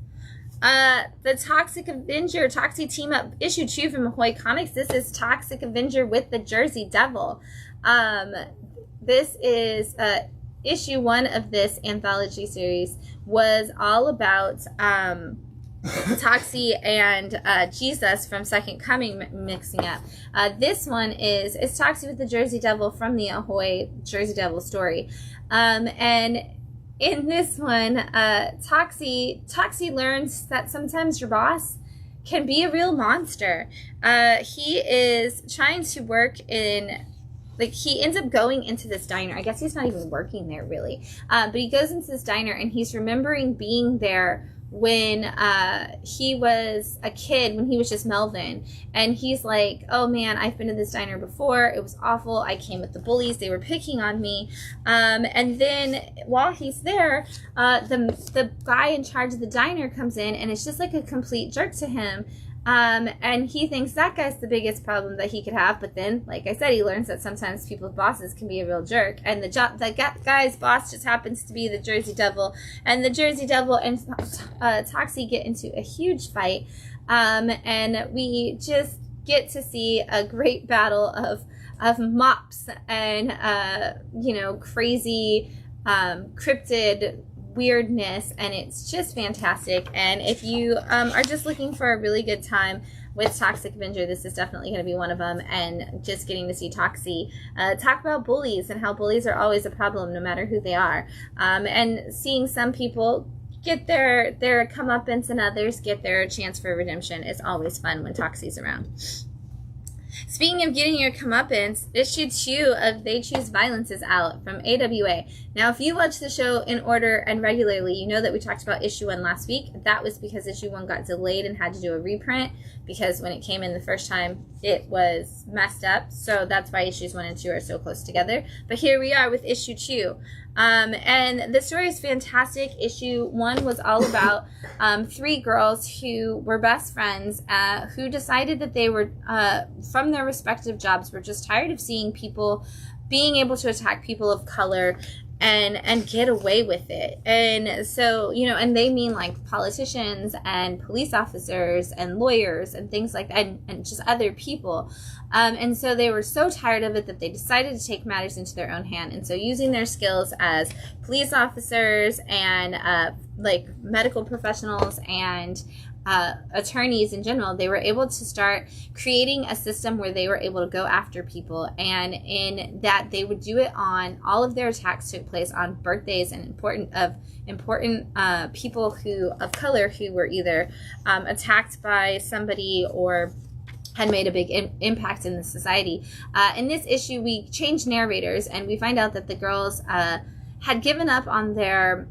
The Toxic Avenger, Toxie Team Up, issue 2 from Ahoy Comics. This is Toxic Avenger with the Jersey Devil. This is issue 1 of this anthology series, was all about Toxie and Jesus from Second Coming mixing up. This one is Toxie with the Jersey Devil from the Ahoy Jersey Devil story. And in this one, Toxie learns that sometimes your boss can be a real monster. He is trying to work in, like, he ends up going into this diner. I guess he's not even working there, really. But he goes into this diner, and he's remembering being there when he was a kid, when he was just Melvin. And he's like, oh man, I've been to this diner before. It was awful. I came with the bullies. They were picking on me. And then while he's there, the guy in charge of the diner comes in and it's just like a complete jerk to him. And he thinks that guy's the biggest problem that he could have. But then, like I said, he learns that sometimes people's bosses can be a real jerk. And that guy's boss just happens to be the Jersey Devil. And the Jersey Devil and Toxie get into a huge fight. And we just get to see a great battle of mops and, crazy, cryptid weirdness, and it's just fantastic. And if you are just looking for a really good time with Toxic Avenger, this is definitely going to be one of them. And just getting to see Toxie talk about bullies and how bullies are always a problem no matter who they are, and seeing some people get their comeuppance and others get their chance for redemption is always fun when Toxie's around. Speaking of getting your comeuppance, issue 2 of They Choose Violence is out from AWA. Now, if you watch the show in order and regularly, you know that we talked about issue 1 last week. That was because issue 1 got delayed and had to do a reprint, because when it came in the first time, it was messed up. So that's why issues 1 and 2 are so close together. But here we are with issue 2. And the story is fantastic. Issue 1 was all about 3 girls who were best friends, who decided that they were, from their respective jobs, were just tired of seeing people being able to attack people of color and get away with it. And so, and they mean like politicians and police officers and lawyers and things like that, and just other people. And so they were so tired of it that they decided to take matters into their own hand. And so using their skills as police officers and like medical professionals and attorneys in general, they were able to start creating a system where they were able to go after people, and in that they would do it on all of their attacks took place on birthdays and important people of color who were either attacked by somebody or had made a big impact in the society. In this issue, we changed narrators, and we find out that the girls had given up on their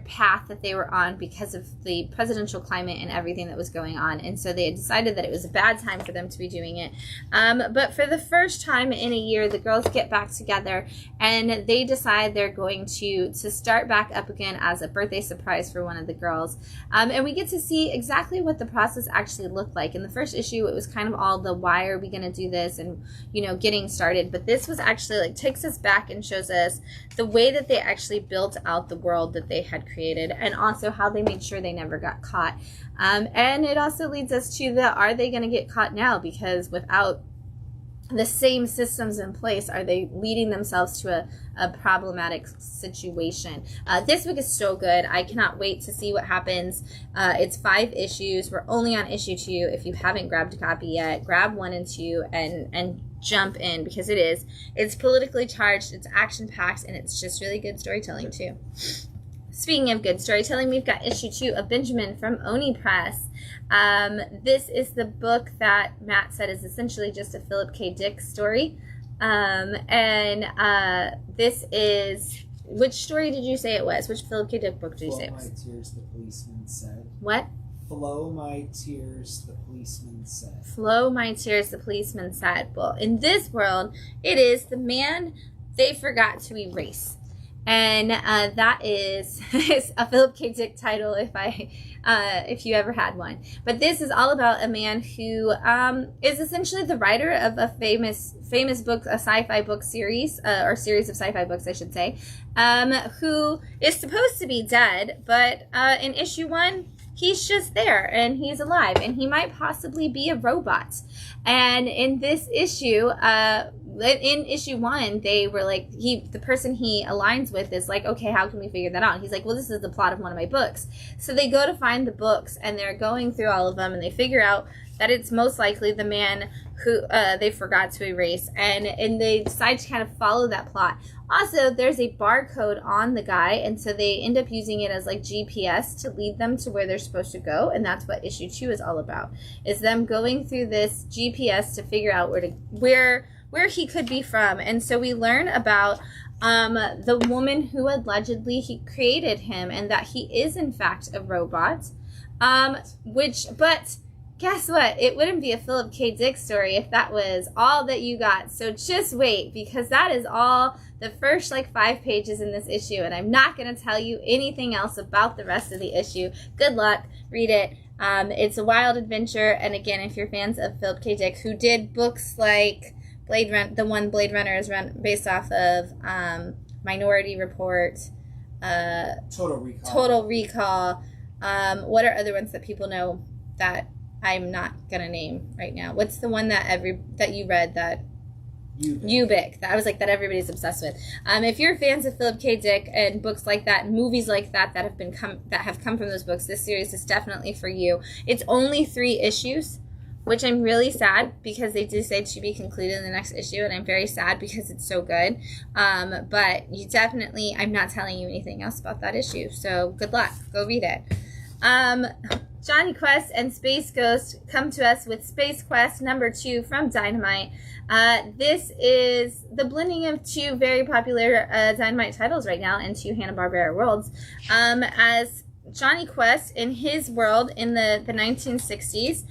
path that they were on because of the presidential climate and everything that was going on. And so they had decided that it was a bad time for them to be doing it. But for the first time in a year, the girls get back together and they decide they're going to start back up again as a birthday surprise for one of the girls. And we get to see exactly what the process actually looked like. In the first issue, it was kind of all the why are we going to do this and, getting started. But this was actually like takes us back and shows us the way that they actually built out the world that they had created, and also how they made sure they never got caught. And it also leads us to are they going to get caught now? Because without the same systems in place, are they leading themselves to a problematic situation? This book is so good. I cannot wait to see what happens. It's 5 issues. We're only on issue 2. If you haven't grabbed a copy yet, grab 1 and 2 and jump in, because it's politically charged, it's action-packed, and it's just really good storytelling too. Speaking of good storytelling, we've got issue 2 of Benjamin from Oni Press. This is the book that Matt said is essentially just a Philip K. Dick story. This is, which story did you say it was? Which Philip K. Dick book did you say it was? My Tears, the Policeman Said. What? Flow my tears, the policeman said. Flow my tears, the policeman said. Well, in this world, it is the man they forgot to erase. And that is a Philip K. Dick title if you ever had one. But this is all about a man who is essentially the writer of a famous book, a sci-fi book series, or series of sci-fi books, I should say, who is supposed to be dead, but in issue 1, he's just there and he's alive and he might possibly be a robot. And in this issue, in issue 1, they were like, the person he aligns with is like, okay, how can we figure that out? And he's like, well, this is the plot of one of my books. So they go to find the books and they're going through all of them and they figure out that it's most likely the man who they forgot to erase, and they decide to kind of follow that plot. Also, there's a barcode on the guy, and so they end up using it as like GPS to lead them to where they're supposed to go, and that's what issue 2 is all about, is them going through this GPS to figure out where he could be from. And so we learn about the woman who allegedly he created him, and that he is in fact a robot, but guess what? It wouldn't be a Philip K. Dick story if that was all that you got. So just wait, because that is all the first 5 pages in this issue, and I'm not going to tell you anything else about the rest of the issue. Good luck. Read it. It's a wild adventure, and again, if you're fans of Philip K. Dick, who did books like Blade Runner is based off of, Minority Report, Total Recall. What are other ones that people know that I'm not gonna name right now? What's the one that you read that Ubik? That I was like, that everybody's obsessed with. If you're fans of Philip K. Dick and books like that, and movies like that have come from those books, this series is definitely for you. It's only 3 issues, which I'm really sad because they decide to be concluded in the next issue, and I'm very sad because it's so good. But you definitely, I'm not telling you anything else about that issue, so good luck. Go read it. Johnny Quest and Space Ghost come to us with Space Quest number 2 from Dynamite. This is the blending of 2 very popular Dynamite titles right now in 2 Hanna-Barbera worlds. As Johnny Quest, in his world in the 1960s,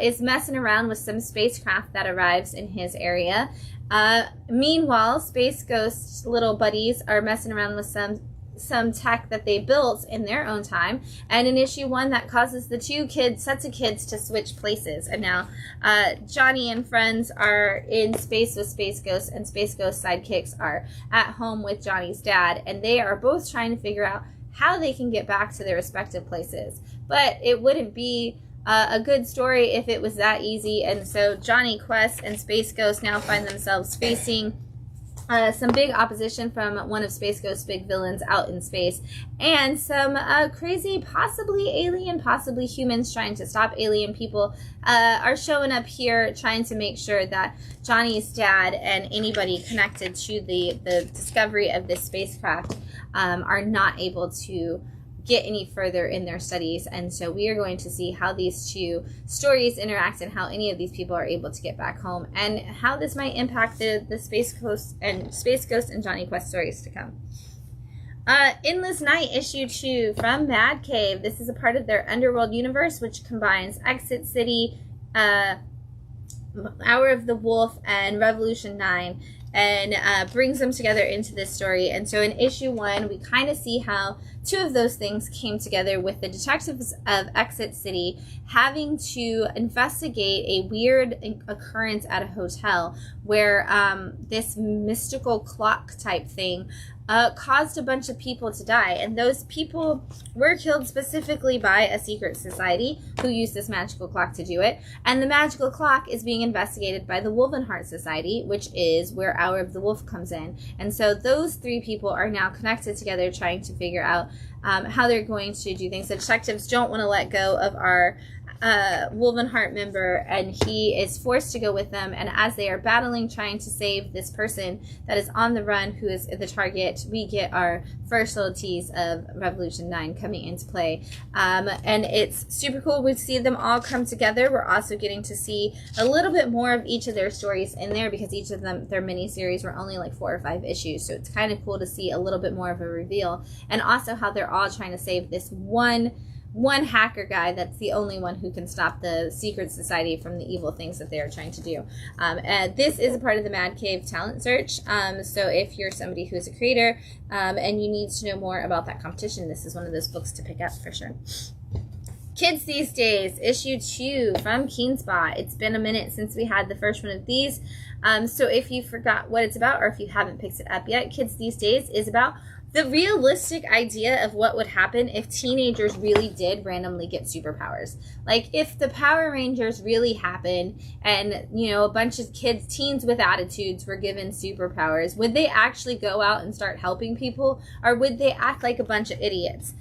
is messing around with some spacecraft that arrives in his area. Meanwhile, Space Ghost's little buddies are messing around with some tech that they built in their own time, and in issue 1 that causes the 2 sets of kids to switch places, and now Johnny and friends are in space with Space Ghost, and Space Ghost sidekicks are at home with Johnny's dad, and they are both trying to figure out how they can get back to their respective places. But it wouldn't be a good story if it was that easy, and so Johnny Quest and Space Ghost now find themselves facing some big opposition from one of Space Ghost's big villains out in space, and some crazy, possibly alien, possibly humans trying to stop alien people are showing up here, trying to make sure that Johnny's dad and anybody connected to the discovery of this spacecraft are not able to get any further in their studies. And so we are going to see how these 2 stories interact and how any of these people are able to get back home, and how this might impact the Space Ghost and Johnny Quest stories to come. Endless Night issue 2 from Mad Cave. This is a part of their Underworld universe, which combines Exit City, Hour of the Wolf, and Revolution 9, and brings them together into this story. And so in issue 1, we kind of see how 2 of those things came together, with the detectives of Exit City having to investigate a weird occurrence at a hotel where this mystical clock type thing caused a bunch of people to die, and those people were killed specifically by a secret society who used this magical clock to do it, and the magical clock is being investigated by the Wolvenheart Society, which is where Hour of the Wolf comes in. And so those 3 people are now connected together, trying to figure out how they're going to do things. The detectives don't want to let go of our Wolvenheart member, and he is forced to go with them, and as they are battling, trying to save this person that is on the run, who is the target, we get our first little tease of Revolution 9 coming into play. And it's super cool. We see them all come together. We're also getting to see a little bit more of each of their stories in there, because each of them, their mini-series, were only 4 or 5 issues, so it's kind of cool to see a little bit more of a reveal, and also how they're all trying to save this one one hacker guy that's the only one who can stop the secret society from the evil things that they are trying to do. And this is a part of the Mad Cave talent search. So if you're somebody who's a creator and you need to know more about that competition, this is one of those books to pick up for sure. Kids These Days, issue 2 from Keenspot. It's been a minute since we had the first one of these. So if you forgot what it's about, or if you haven't picked it up yet, Kids These Days is about the realistic idea of what would happen if teenagers really did randomly get superpowers. Like, if the Power Rangers really happened and, you know, a bunch of kids, teens with attitudes, were given superpowers, would they actually go out and start helping people, or would they act like a bunch of idiots?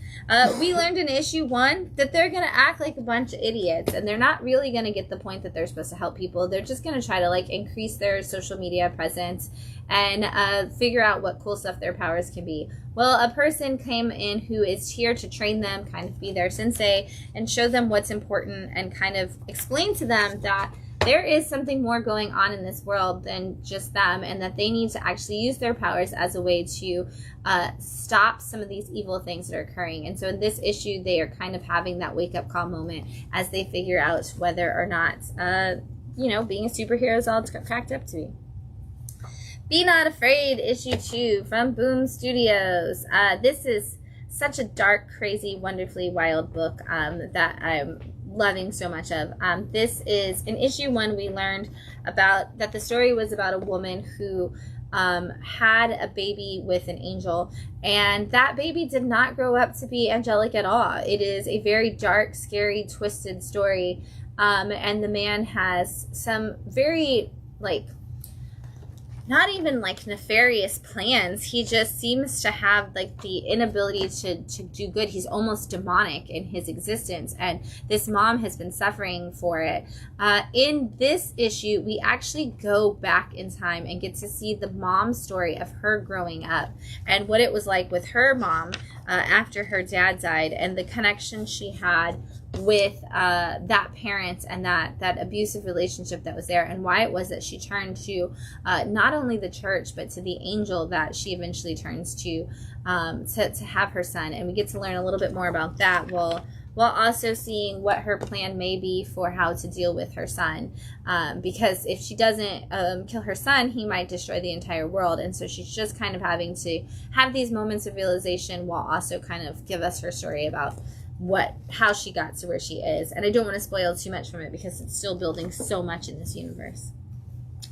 We learned in issue 1 that they're going to act like a bunch of idiots, and they're not really going to get the point that they're supposed to help people. They're just going to try to, like, increase their social media presence and figure out what cool stuff their powers can be. Well, a person came in who is here to train them, kind of be their sensei, and show them what's important, and kind of explain to them that there is something more going on in this world than just them, and that they need to actually use their powers as a way to stop some of these evil things that are occurring. And so in this issue, they are kind of having that wake-up call moment as they figure out whether or not, you know, being a superhero is all it's cracked up to be. Be Not Afraid, issue 2 from Boom Studios. This is such a dark, crazy, wonderfully wild book that I'm loving so much of. This is, in issue 1, we learned about that the story was about a woman who had a baby with an angel, and that baby did not grow up to be angelic at all. It is a very dark, scary, twisted story, and the man has some very, like, not even like nefarious plans. He just seems to have like the inability to do good. He's almost demonic in his existence, and this mom has been suffering for it. In this issue, we actually go back in time and get to see the mom's story of her growing up and what it was like with her mom after her dad died, and the connection she had with that parent and that abusive relationship that was there, and why it was that she turned to not only the church but to the angel that she eventually turns to have her son. And we get to learn a little bit more about that while also seeing what her plan may be for how to deal with her son, because if she doesn't kill her son, he might destroy the entire world. And so she's just kind of having to have these moments of realization while also kind of give us her story about how she got to where she is. And I don't want to spoil too much from it because it's still building so much in this universe.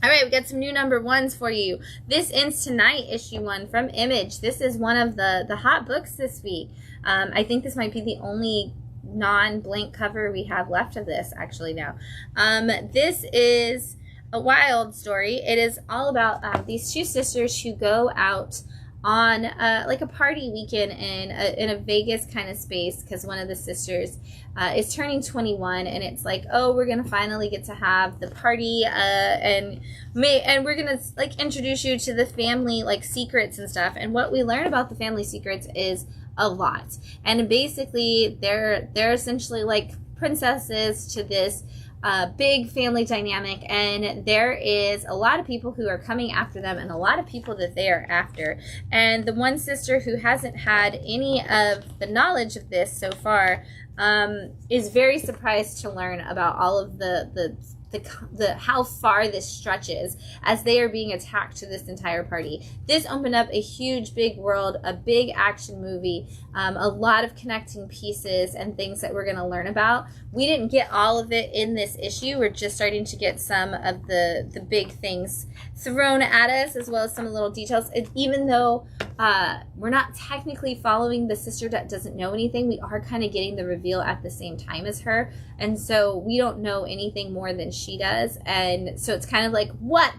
All right, we got some new number 1s for you. This Ends Tonight, issue 1 from Image. This is one of the hot books this week. I think this might be the only non-blank cover we have left of this actually now. This is a wild story. It is all about these two sisters who go out on like a party weekend in a Vegas kind of space, because one of the sisters is turning 21, and it's like, oh, we're gonna finally get to have the party and we're gonna like introduce you to the family like secrets and stuff. And what we learn about the family secrets is a lot, and basically they're essentially like princesses to this big family dynamic, and there is a lot of people who are coming after them and a lot of people that they are after. And the one sister who hasn't had any of the knowledge of this so far is very surprised to learn about all of the how far this stretches as they are being attacked to this entire party. This opened up a huge big world, a big action movie, a lot of connecting pieces and things that we're going to learn about. We didn't get all of it in this issue. We're just starting to get some of the big things thrown at us, as well as some little details. Even though we're not technically following the sister that doesn't know anything, we are kind of getting the reveal at the same time as her, and so we don't know anything more than she does. And so it's kind of like, why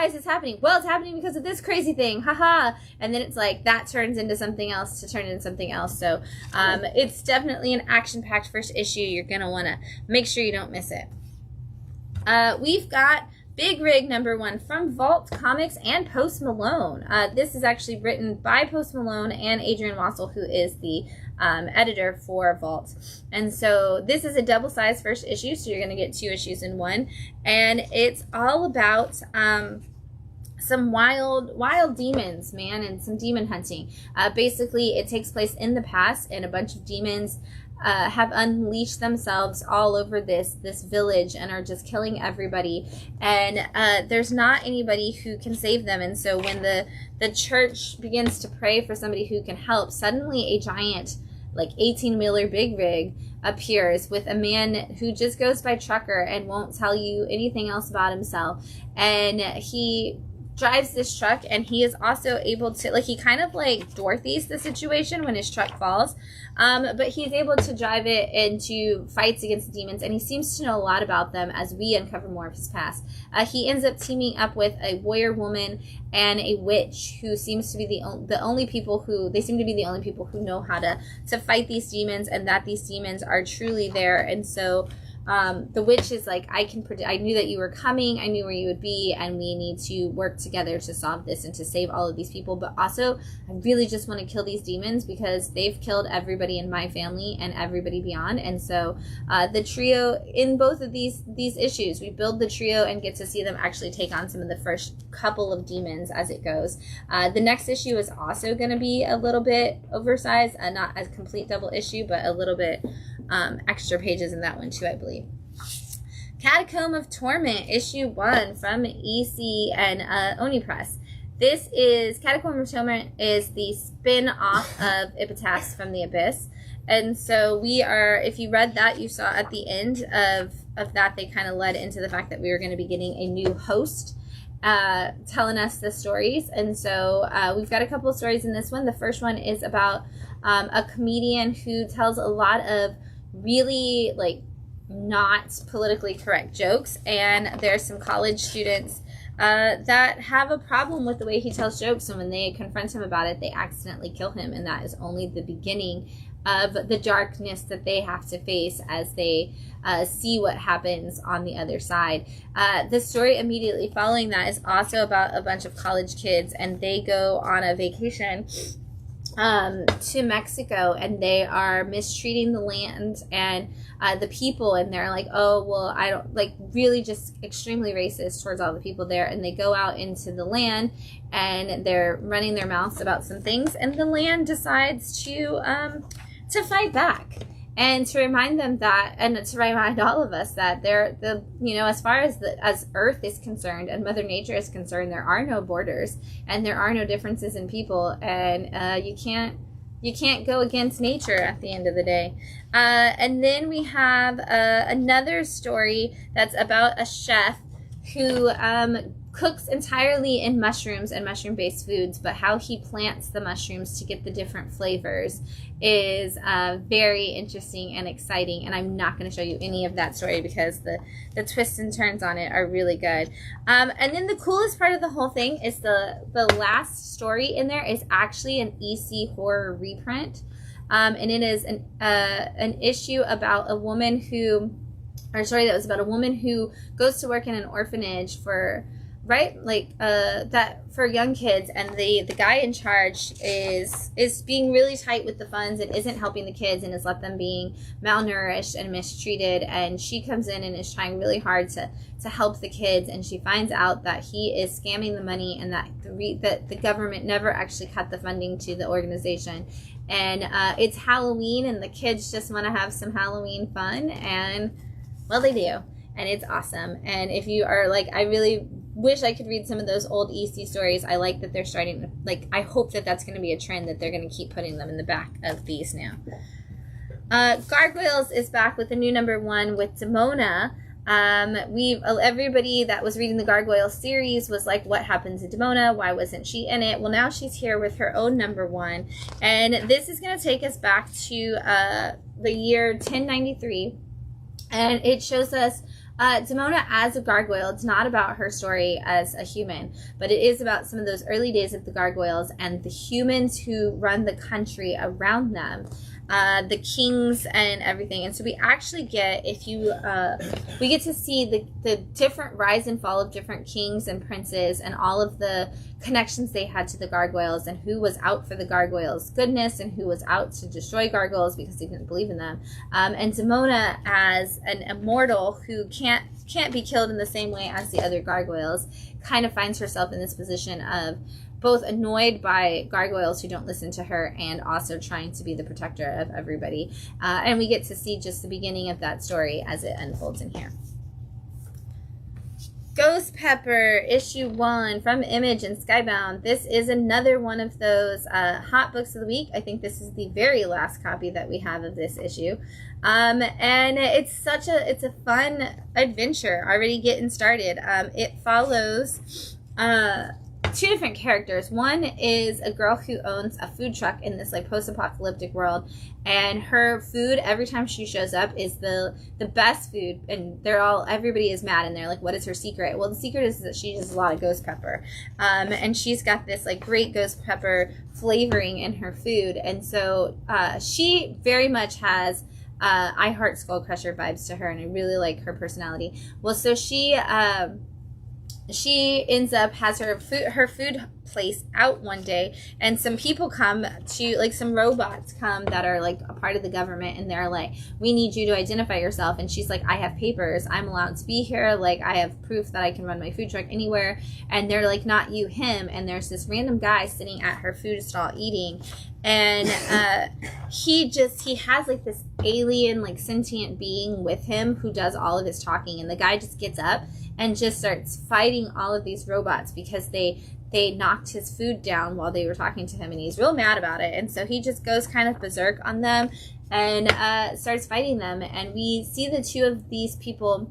is this happening? Well, it's happening because of this crazy thing, haha. And then it's like that turns into something else to turn into something else. So it's definitely an action-packed first issue. You're gonna want to make sure you don't miss it. We've got Big Rig #1 from Vault Comics and Post Malone. This is actually written by Post Malone and Adrian Wassel, who is the editor for Vault. And so this is a double-sized first issue, so you're going to get 2 issues in one. And it's all about some wild demons, man, and some demon hunting. Basically, it takes place in the past, and a bunch of demons have unleashed themselves all over this village and are just killing everybody. And there's not anybody who can save them. And so when the church begins to pray for somebody who can help, suddenly a giant, like 18-wheeler big rig appears with a man who just goes by trucker and won't tell you anything else about himself. And he drives this truck, and he is also able to, like, he kind of like Dorothy's the situation when his truck falls, but he's able to drive it into fights against demons, and he seems to know a lot about them as we uncover more of his past. He ends up teaming up with a warrior woman and a witch who seems to be the only people who know how to fight these demons, and that these demons are truly there. And so the witch is like, I knew that you were coming, I knew where you would be, and we need to work together to solve this and to save all of these people. But also, I really just want to kill these demons because they've killed everybody in my family and everybody beyond. And so the trio, in both of these issues, we build the trio and get to see them actually take on some of the first couple of demons as it goes. The next issue is also going to be a little bit oversized, not a complete double issue, but a little bit extra pages in that one too, I believe. Catacomb of Torment, issue 1 from EC and Oni Press. This is, Catacomb of Torment is the spin-off of Epitaphs from the Abyss. And so we are, if you read that, you saw at the end of that, they kind of led into the fact that we were going to be getting a new host telling us the stories. And so we've got a couple of stories in this one. The first one is about a comedian who tells a lot of really, like, not politically correct jokes, and there's some college students that have a problem with the way he tells jokes, and when they confront him about it, they accidentally kill him, and that is only the beginning of the darkness that they have to face as they see what happens on the other side. The story immediately following that is also about a bunch of college kids, and they go on a vacation to Mexico, and they are mistreating the land and the people, and they're like, oh, well, I don't, like, really just extremely racist towards all the people there. And they go out into the land and they're running their mouths about some things, and the land decides to fight back. And to remind them that, and to remind all of us that as far as Earth is concerned and Mother Nature is concerned, there are no borders and there are no differences in people, and you can't go against nature at the end of the day. And then we have another story that's about a chef who cooks entirely in mushrooms and mushroom-based foods, but how he plants the mushrooms to get the different flavors is very interesting and exciting, and I'm not going to show you any of that story because the twists and turns on it are really good. And then the coolest part of the whole thing is the last story in there is actually an EC horror reprint, and it is an issue about a woman who, or sorry, that was about a woman who goes to work in an orphanage for that for young kids, and the guy in charge is being really tight with the funds and isn't helping the kids and has left them being malnourished and mistreated, and she comes in and is trying really hard to help the kids, and she finds out that he is scamming the money and that the government never actually cut the funding to the organization. And it's Halloween, and the kids just want to have some Halloween fun, and well, they do, and it's awesome. And if you are like, I really wish I could read some of those old EC stories. I like that they're starting to, like, I hope that that's going to be a trend, that they're going to keep putting them in the back of these now. Gargoyles is back with a new #1 with Demona. Everybody that was reading the Gargoyle series was like, what happened to Demona? Why wasn't she in it? Well, now she's here with her own #1, and this is going to take us back to the year 1093, and it shows us Demona as a gargoyle. It's not about her story as a human, but it is about some of those early days of the gargoyles and the humans who run the country around them, the kings and everything. And so we actually get, we get to see the different rise and fall of different kings and princes and all of the connections they had to the gargoyles, and who was out for the gargoyles' goodness and who was out to destroy gargoyles because they didn't believe in them. And Demona as an immortal who can't can't be killed in the same way as the other gargoyles, kind of finds herself in this position of both annoyed by gargoyles who don't listen to her and also trying to be the protector of everybody. And we get to see just the beginning of that story as it unfolds in here. Ghost Pepper, issue 1 from Image and Skybound. This is another one of those hot books of the week. I think this is the very last copy that we have of this issue. And it's a fun adventure already getting started. It follows 2 different characters. One is a girl who owns a food truck in this like post-apocalyptic world, and her food every time she shows up is the best food, and everybody is mad, and they're like, what is her secret? Well, the secret is that she uses a lot of ghost pepper, and she's got this like great ghost pepper flavoring in her food, and so she very much has I Heart Skull Crusher vibes to her, and I really like her personality. Well, so she ends up has her food place out one day, and some people come to, like, some robots come that are like a part of the government, and they're like, we need you to identify yourself. And she's like, I have papers, I'm allowed to be here, like I have proof that I can run my food truck anywhere. And they're like, not you, him. And there's this random guy sitting at her food stall eating, and he has like this alien like sentient being with him who does all of his talking, and the guy just gets up and just starts fighting all of these robots because they knocked his food down while they were talking to him, and he's real mad about it. And so he just goes kind of berserk on them and starts fighting them. And we see the 2 of these people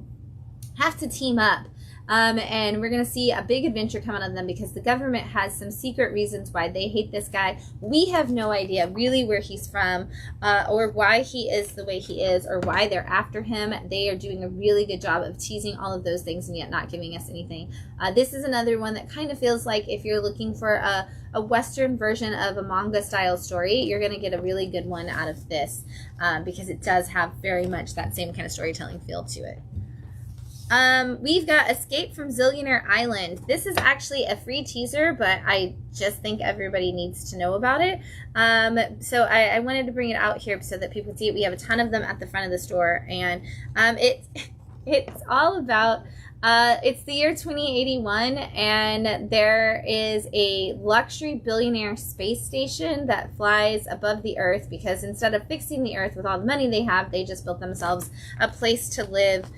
have to team up. And we're going to see a big adventure come out of them because the government has some secret reasons why they hate this guy. We have no idea really where he's from, or why he is the way he is, or why they're after him. They are doing a really good job of teasing all of those things and yet not giving us anything. This is another one that kind of feels like if you're looking for a Western version of a manga style story, you're going to get a really good one out of this, because it does have very much that same kind of storytelling feel to it. We've got Escape from Zillionaire Island. This is actually a free teaser, but I just think everybody needs to know about it. So I wanted to bring it out here so that people see it. We have a ton of them at the front of the store, and it's all about it's the year 2081, and there is a luxury billionaire space station that flies above the Earth because instead of fixing the Earth with all the money they have, they just built themselves a place to live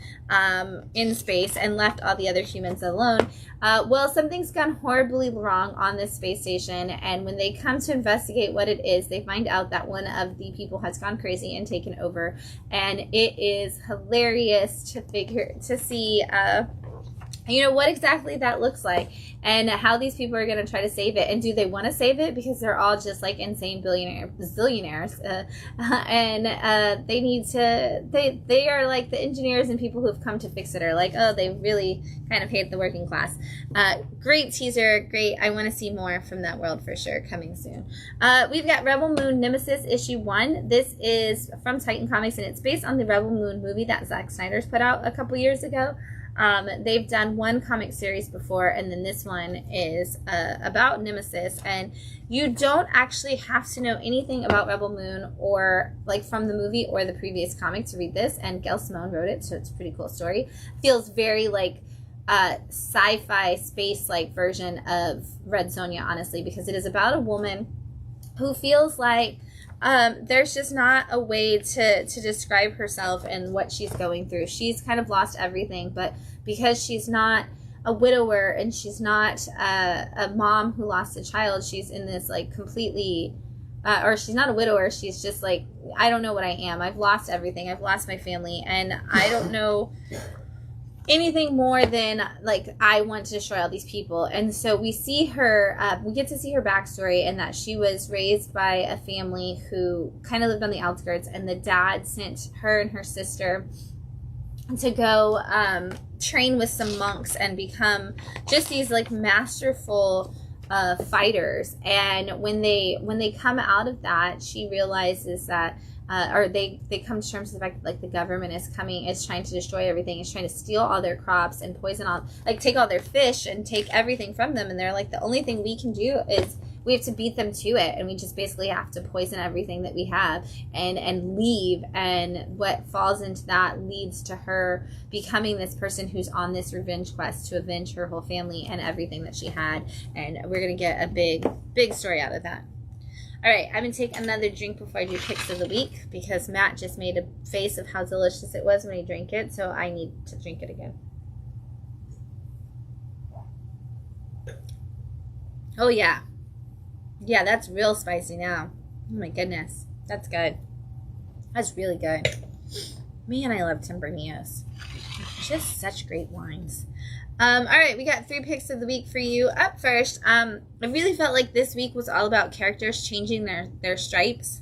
in space and left all the other humans alone. Well, something's gone horribly wrong on this space station, and when they come to investigate what it is, they find out that one of the people has gone crazy and taken over, and it is hilarious to see what exactly that looks like and how these people are going to try to save it. And do they want to save it? Because they're all just like insane zillionaires. They need to, they are like the engineers and people who have come to fix it are like, oh, they really kind of hate the working class. Great teaser. Great. I want to see more from that world for sure coming soon. We've got Rebel Moon Nemesis issue 1. This is from Titan Comics, and it's based on the Rebel Moon movie that Zack Snyder's put out a couple years ago. They've done one comic series before, and then this one is about Nemesis, and you don't actually have to know anything about Rebel Moon or like from the movie or the previous comic to read this, and Gail Simone wrote it, so it's a pretty cool story. Feels very like sci-fi space like version of Red Sonja, honestly, because it is about a woman who feels like there's just not a way to describe herself and what she's going through. She's kind of lost everything, but because she's not a widower and she's not a mom who lost a child, she's in this like completely, or she's not a widower, she's just like, I don't know what I am. I've lost everything. I've lost my family, and I don't know anything more than like I want to destroy all these people. And so we see her, we get to see her backstory, and that she was raised by a family who kind of lived on the outskirts, and the dad sent her and her sister to go train with some monks and become just these like masterful fighters. And when they come out of that, she realizes that or they come to terms with the fact that like the government is trying to destroy everything, is trying to steal all their crops and poison all, like take all their fish and take everything from them. And they're like, the only thing we can do is we have to beat them to it, and we just basically have to poison everything that we have and leave. And what falls into that leads to her becoming this person who's on this revenge quest to avenge her whole family and everything that she had. And we're going to get a big story out of that. All right, I'm going to take another drink before I do picks of the week, because Matt just made a face of how delicious it was when he drank it, so I need to drink it again. Oh, yeah. Yeah, that's real spicy now. Oh, my goodness. That's good. That's really good. Man, I love Tempranillos. Just such great wines. All right, we got 3 picks of the week for you. Up first, I really felt like this week was all about characters changing their stripes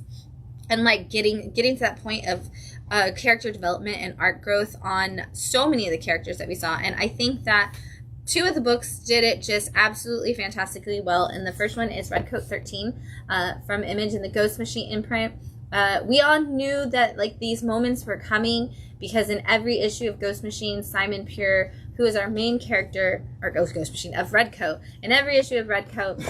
and like getting to that point of character development and arc growth on so many of the characters that we saw. And I think that 2 of the books did it just absolutely fantastically well. And the first one is Redcoat 13 from Image and the Ghost Machine imprint. We all knew that like these moments were coming, because in every issue of Ghost Machine, Simon Pure, who is our main character, or Ghost Machine, of Redcoat, in every issue of Redcoat,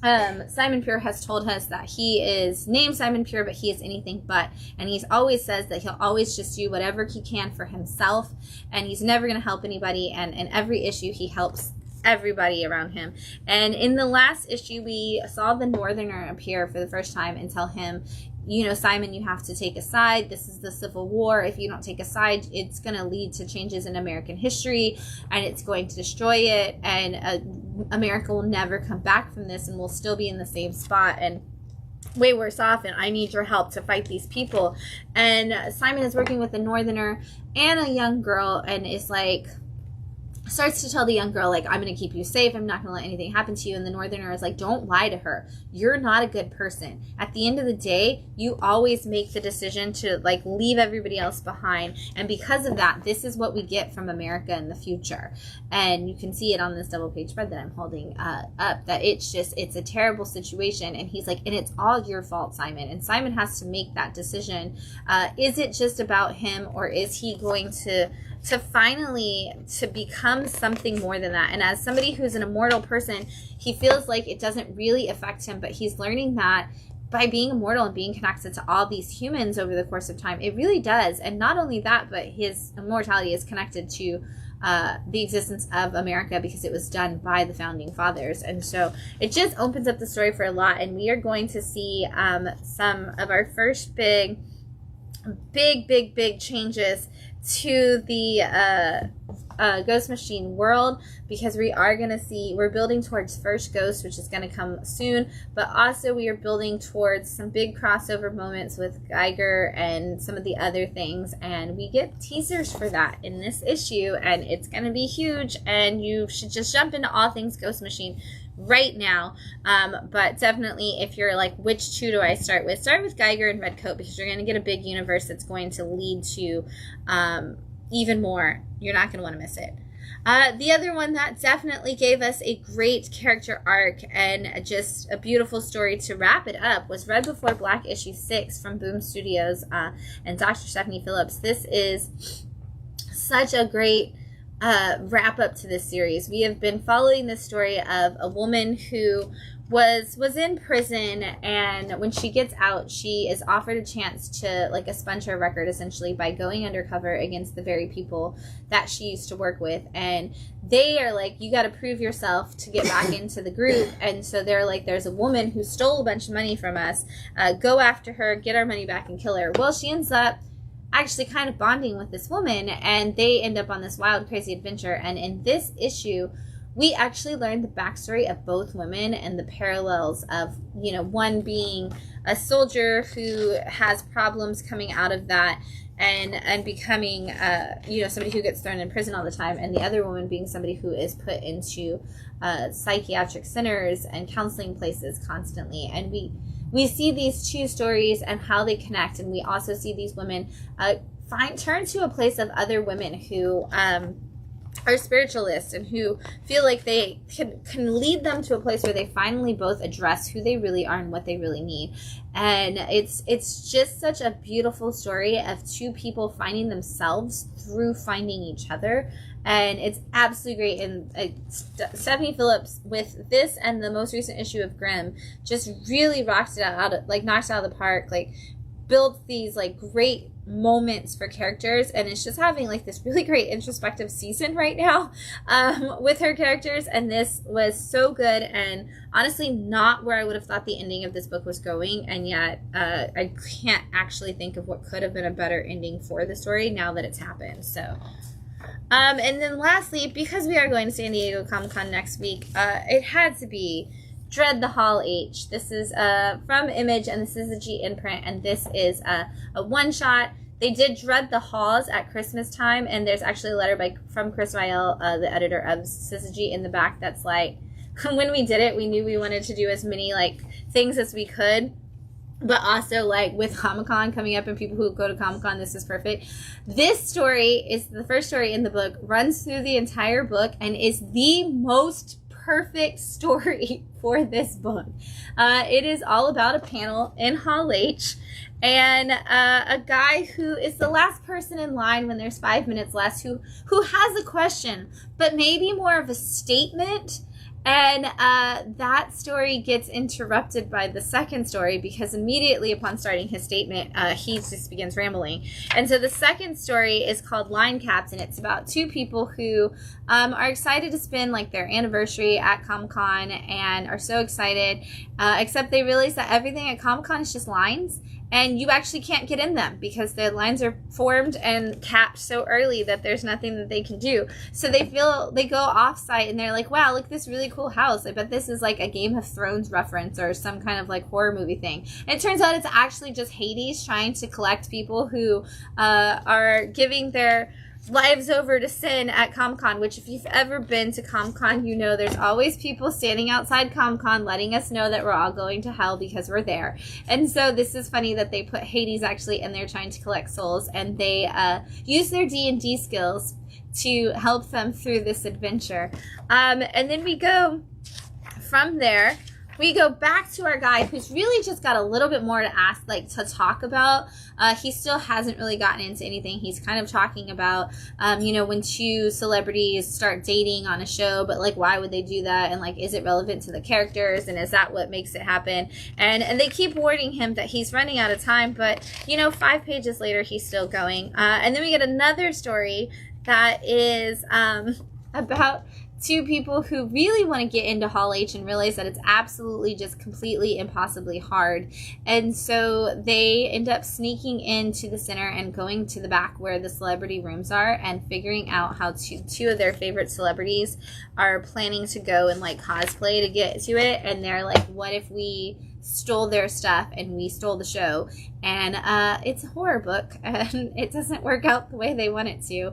Simon Pure has told us that he is named Simon Pure, but he is anything but. And he's always says that he'll always just do whatever he can for himself, and he's never going to help anybody. And in every issue, he helps everybody around him. And in the last issue, we saw the Northerner appear for the first time and tell him, you know, Simon, you have to take a side. This is the Civil War. If you don't take a side, it's going to lead to changes in American history, and it's going to destroy it, and America will never come back from this, and we'll still be in the same spot and way worse off, and I need your help to fight these people. And Simon is working with a Northerner and a young girl, and is like, starts to tell the young girl, like, I'm going to keep you safe. I'm not going to let anything happen to you. And the Northerner is like, don't lie to her. You're not a good person. At the end of the day, you always make the decision to, like, leave everybody else behind. And because of that, this is what we get from America in the future. And you can see it on this double page spread that I'm holding up, that it's a terrible situation. And he's like, and it's all your fault, Simon. And Simon has to make that decision. Is it just about him, or is he going to finally to become something more than that? And as somebody who's an immortal person, he feels like it doesn't really affect him, but he's learning that by being immortal and being connected to all these humans over the course of time, it really does. And not only that, but his immortality is connected to the existence of America, because it was done by the founding fathers. And so it just opens up the story for a lot, and we are going to see some of our first big changes to the Ghost Machine world, because we are going to see, we're building towards First Ghost, which is going to come soon, but also we are building towards some big crossover moments with Geiger and some of the other things, and we get teasers for that in this issue, and it's going to be huge, and you should just jump into all things Ghost Machine right now. But definitely, if you're like, which 2 do I start with? Start with Geiger and Redcoat, because you're going to get a big universe that's going to lead to even more. You're not going to want to miss it. The other one that definitely gave us a great character arc and just a beautiful story to wrap it up was Red Before Black issue 6 from Boom Studios and Dr. Stephanie Phillips. This is such a great wrap up to this series. We have been following the story of a woman who was in prison, and when she gets out, she is offered a chance to like expunge her record essentially by going undercover against the very people that she used to work with, and they are like, you got to prove yourself to get back into the group. And so they're like, there's a woman who stole a bunch of money from us, go after her, get our money back, and kill her. Well, she ends up actually kind of bonding with this woman, and they end up on this wild, crazy adventure. And in this issue, we actually learned the backstory of both women and the parallels of, you know, one being a soldier who has problems coming out of that and becoming, you know, somebody who gets thrown in prison all the time, and the other woman being somebody who is put into psychiatric centers and counseling places constantly. And we see these 2 stories and how they connect, and we also see these women turn to a place of other women who are spiritualists and who feel like they can lead them to a place where they finally both address who they really are and what they really need. And it's just such a beautiful story of two people finding themselves through finding each other. And it's absolutely great. And Stephanie Phillips, with this and the most recent issue of Grimm, just really knocked it out of the park. Like, built these like great moments for characters, and it's just having like this really great introspective season right now with her characters. And this was so good, and honestly not where I would have thought the ending of this book was going, and yet I can't actually think of what could have been a better ending for the story now that it's happened. So and then lastly, because we are going to San Diego Comic-Con next week, it had to be Dread the Hall H. This is from Image, and this is a G imprint, and this is a one-shot. They did Dread the Halls at Christmas time, and there's actually a letter from Chris Vial, the editor of Syzygy, in the back that's like, when we did it, we knew we wanted to do as many like things as we could, but also like with Comic-Con coming up and people who go to Comic-Con, this is perfect. This story is the first story in the book, runs through the entire book, and is the most perfect story for this book. It is all about a panel in Hall H, and a guy who is the last person in line when there's 5 minutes left, who has a question, but maybe more of a statement. And that story gets interrupted by the second story, because immediately upon starting his statement, he just begins rambling. And so the second story is called Line Captain. It's about two people who are excited to spend like their anniversary at Comic-Con, and are so excited, except they realize that everything at Comic-Con is just lines, and you actually can't get in them because the lines are formed and capped so early that there's nothing that they can do. So they go off-site, and they're like, wow, look at this really cool house. I bet this is like a Game of Thrones reference or some kind of like horror movie thing. And it turns out it's actually just Hades trying to collect people who are giving their lives over to sin at Comic-Con, which if you've ever been to Comic-Con, you know there's always people standing outside Comic-Con letting us know that we're all going to hell because we're there. And so this is funny that they put Hades actually in there trying to collect souls, and they use their D&D skills to help them through this adventure. And then we go from there. We go back to our guy who's really just got a little bit more to talk about. He still hasn't really gotten into anything. He's kind of talking about, when two celebrities start dating on a show, but like, why would they do that? And like, is it relevant to the characters? And is that what makes it happen? And they keep warning him that he's running out of time, but 5 pages later, he's still going. And then we get another story that is about two people who really want to get into Hall H and realize that it's absolutely just completely impossibly hard. And so they end up sneaking into the center and going to the back where the celebrity rooms are, and figuring out how two of their favorite celebrities are planning to go and like cosplay to get to it. And they're like, what if we stole their stuff and we stole the show? And it's a horror book, and it doesn't work out the way they want it to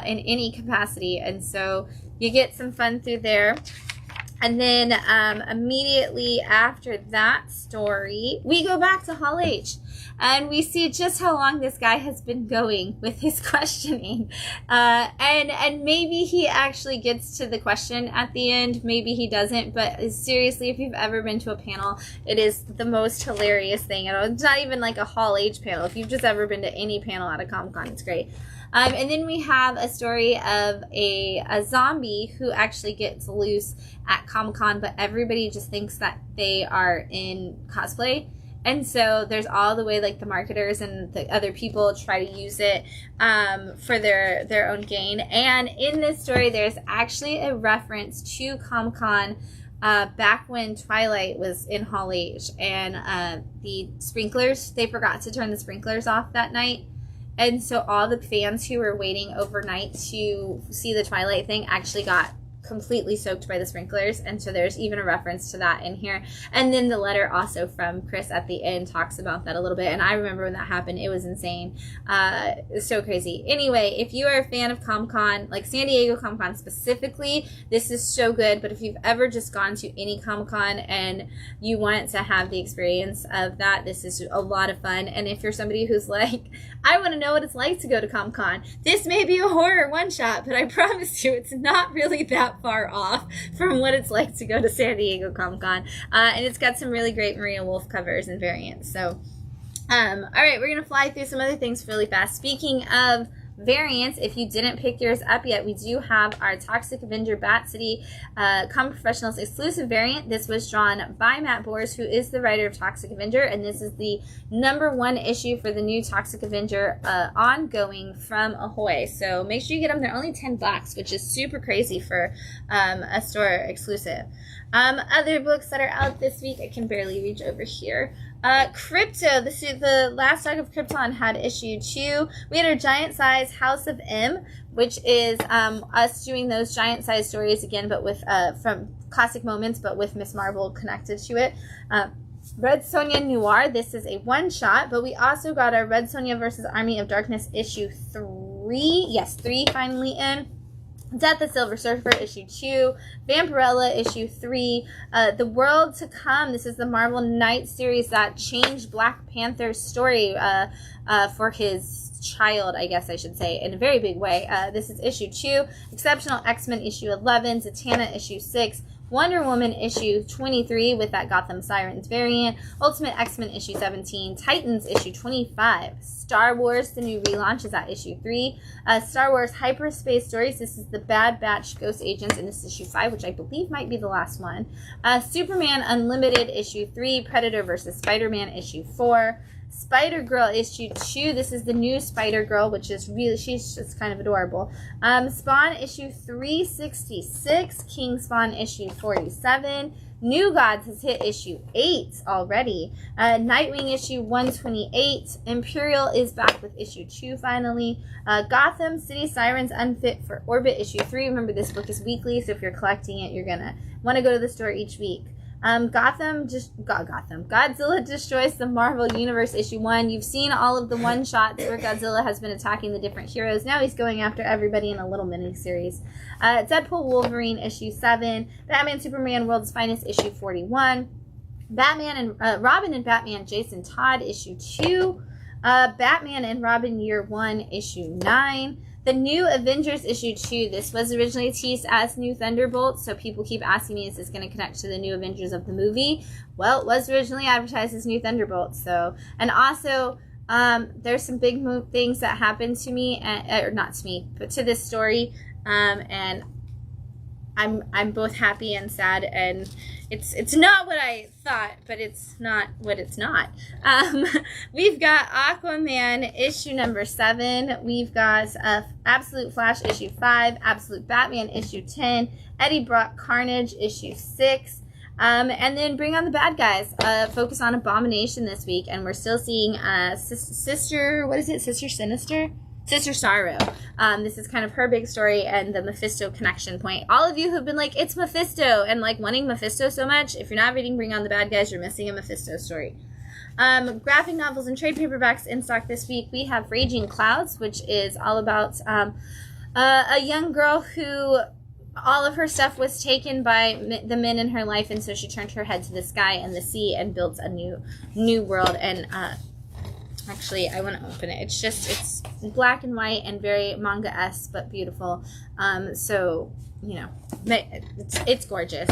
in any capacity. And so you get some fun through there. And then immediately after that story, we go back to Hall H, and we see just how long this guy has been going with his questioning. And maybe he actually gets to the question at the end. Maybe he doesn't. But seriously, if you've ever been to a panel, it is the most hilarious thing. It's not even like a Hall H panel. If you've just ever been to any panel at a Comic-Con, it's great. And then we have a story of a zombie who actually gets loose at Comic-Con, but everybody just thinks that they are in cosplay. And so there's all the way like the marketers and the other people try to use it for their own gain. And in this story, there's actually a reference to Comic-Con back when Twilight was in Hall H, and the sprinklers, they forgot to turn the sprinklers off that night. And so all the fans who were waiting overnight to see the Twilight thing actually got completely soaked by the sprinklers, and so there's even a reference to that in here. And then the letter also from Chris at the end talks about that a little bit, and I remember when that happened, it was insane. It's so crazy. Anyway, if you are a fan of Comic-Con, like San Diego Comic-Con specifically, this is so good. But if you've ever just gone to any Comic-Con and you want to have the experience of that, this is a lot of fun. And if you're somebody who's like, I want to know what it's like to go to Comic-Con, this may be a horror one-shot, but I promise you it's not really that far off from what it's like to go to San Diego Comic-Con. And it's got some really great Maria Wolf covers and variants. So, all right, we're going to fly through some other things really fast. Speaking of variants, if you didn't pick yours up yet, we do have our Toxic Avenger Bat City Comic Professionals exclusive variant. This was drawn by Matt Bors, who is the writer of Toxic Avenger, and this is the #1 issue for the new Toxic Avenger ongoing from Ahoy. So make sure you get them. They're only $10, which is super crazy for a store exclusive. Other books that are out this week, I can barely reach over here. Crypto, the last arc of Krypton had issue 2. We had our giant size House of M, which is us doing those giant size stories again, but with from classic moments, but with Miss Marvel connected to it. Red Sonja Noir, this is a one-shot, but we also got our Red Sonja versus Army of Darkness issue 3. Yes, 3 finally in. Death of Silver Surfer, issue 2. Vampirella, issue 3. The World to Come, this is the Marvel Knight series that changed Black Panther's story for his child, I guess I should say, in a very big way. This is issue 2. Exceptional X-Men, issue 11. Zatanna, issue 6. Wonder Woman issue 23 with that Gotham Sirens variant. Ultimate X-Men issue 17. Titans issue 25. Star Wars, the new relaunch, is at issue 3. Star Wars Hyperspace Stories, this is the Bad Batch Ghost Agents, and this is issue 5, which I believe might be the last one. Superman Unlimited issue 3. Predator vs. Spider-Man issue 4. Spider-Girl issue 2. This is the new Spider-Girl, which is really, she's just kind of adorable. Spawn issue 366. King Spawn issue 47. New Gods has hit issue 8 already. Nightwing issue 128. Imperial is back with issue 2 finally. Gotham City Sirens Unfit for Orbit issue 3. Remember, this book is weekly, so if you're collecting it, you're going to want to go to the store each week. Godzilla Destroys the Marvel Universe issue 1. You've seen all of the one-shots where Godzilla has been attacking the different heroes. Now he's going after everybody in a little mini-series. Deadpool Wolverine issue 7. Batman Superman World's Finest issue 41. Batman and Robin and Batman Jason Todd issue 2. Batman and Robin Year 1 issue 9. The new Avengers issue 2, this was originally teased as New Thunderbolts, so people keep asking me, is this going to connect to the new Avengers of the movie? Well, it was originally advertised as New Thunderbolts, so, and also, there's some big things that happened to me, or not to me, but to this story, and I'm both happy and sad, and it's not what I thought, but it's not what it's not. We've got Aquaman issue number 7. We've got Absolute Flash issue 5. Absolute Batman issue 10. Eddie Brock Carnage issue 6. And then Bring on the Bad Guys. Focus on Abomination this week, and we're still seeing Sister Sinister? Sister Sorrow. This is kind of her big story and the Mephisto connection point. All of you who've been like, it's Mephisto, and like wanting Mephisto so much, if you're not reading Bring on the Bad Guys, you're missing a Mephisto story. Graphic novels and trade paperbacks in stock this week. We have Raging Clouds, which is all about a young girl who all of her stuff was taken by the men in her life, and so she turned her head to the sky and the sea and built a new world. And actually, I want to open it. It's black and white and very manga-esque, but beautiful. So, you know, it's gorgeous.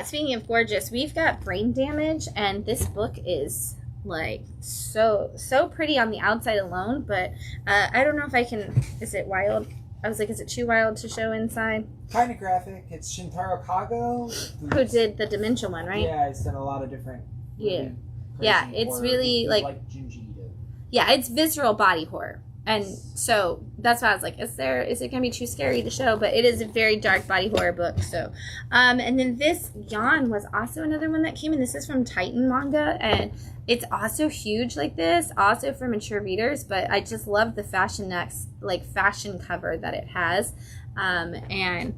Speaking of gorgeous, we've got Brain Damage, and this book is like so pretty on the outside alone, but I don't know if I can, is it wild? I was like, is it too wild to show inside? Kind of graphic. It's Shintaro Kago, who did the Dementia one, right? Yeah, he's done a lot of different. Yeah. Yeah, it's really like Junji Ito. Yeah, it's visceral body horror. And so that's why I was like, is it going to be too scary to show? But it is a very dark body horror book. So, and then this Yawn was also another one that came in. This is from Titan Manga, and it's also huge like this, also for mature readers. But I just love the fashion cover that it has. And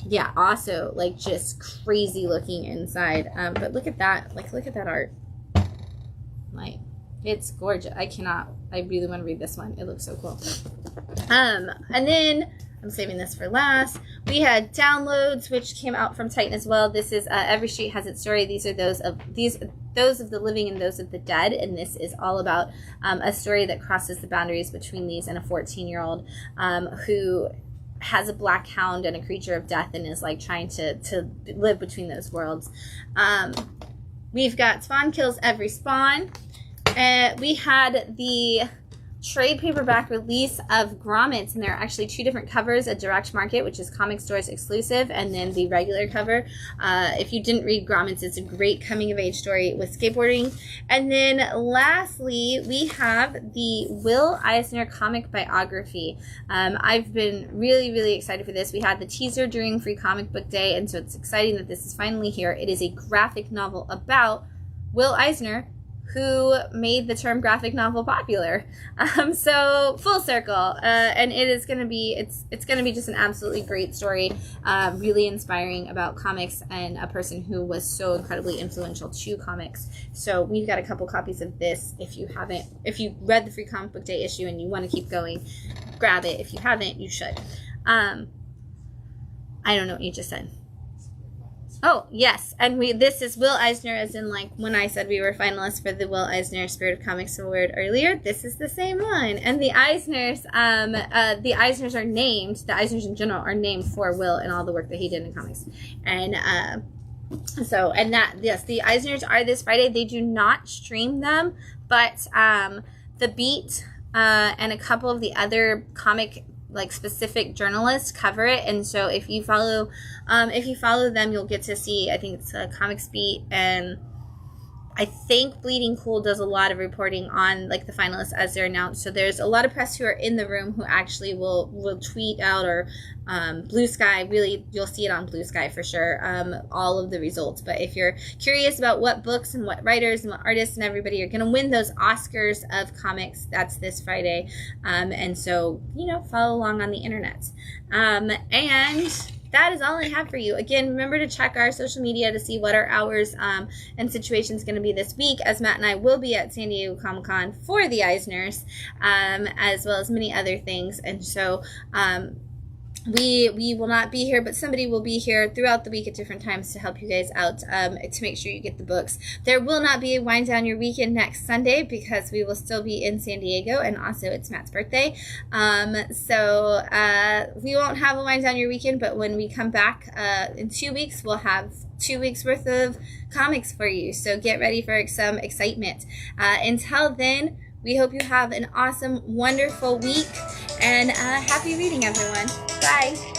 Yeah, also like just crazy looking inside. But look at that, like look at that art. Like it's gorgeous. I really want to read this one. It looks so cool. And then I'm saving this for last. We had Downloads, which came out from Titan as well. This is Every Street Has Its Story. These are those of the living and those of the dead, and this is all about a story that crosses the boundaries between these and a 14-year-old who has a black hound and a creature of death and is like trying to live between those worlds. We've got Spawn Kills Every Spawn. We had the trade paperback release of Grommets, and there are actually two different covers, a direct market, which is comic stores exclusive, and then the regular cover. If you didn't read Grommets, it's a great coming of age story with skateboarding. And then lastly, we have the Will Eisner comic biography. I've been really, really excited for this. We had the teaser during Free Comic Book Day, and so it's exciting that this is finally here. It is a graphic novel about Will Eisner, who made the term graphic novel popular. So full circle, and it is going to be, it's going to be just an absolutely great story, really inspiring about comics and a person who was so incredibly influential to comics. So we've got a couple copies of this. If you read the Free Comic Book Day issue and you want to keep going, grab it. If you haven't, you should. I don't know what you just said. Oh, yes, and this is Will Eisner, as in, like, when I said we were finalists for the Will Eisner Spirit of Comics Award earlier, this is the same one. And the Eisners, the Eisners in general, are named for Will and all the work that he did in comics. And, the Eisners are this Friday. They do not stream them, but, The Beat, and a couple of the other comic like specific journalists cover it, and so if you follow them, you'll get to see, I think it's Comics Beat, and I think Bleeding Cool does a lot of reporting on like the finalists as they're announced. So there's a lot of press who are in the room who actually will tweet out, or Blue Sky, really you'll see it on Blue Sky for sure, all of the results. But if you're curious about what books and what writers and what artists and everybody are going to win those Oscars of comics, that's this Friday. And so, follow along on the internet. And that is all I have for you. Again, remember to check our social media to see what our hours and situations going to be this week, as Matt and I will be at San Diego Comic-Con for the Eisners, as well as many other things. And so we will not be here, but somebody will be here throughout the week at different times to help you guys out, to make sure you get the books. There will not be a Wind Down Your Weekend next Sunday because we will still be in San Diego, and also it's Matt's birthday. So we won't have a Wind Down Your Weekend, but when we come back in 2 weeks, we'll have 2 weeks worth of comics for you. So get ready for some excitement. Until then, we hope you have an awesome, wonderful week, and happy reading, everyone. Bye.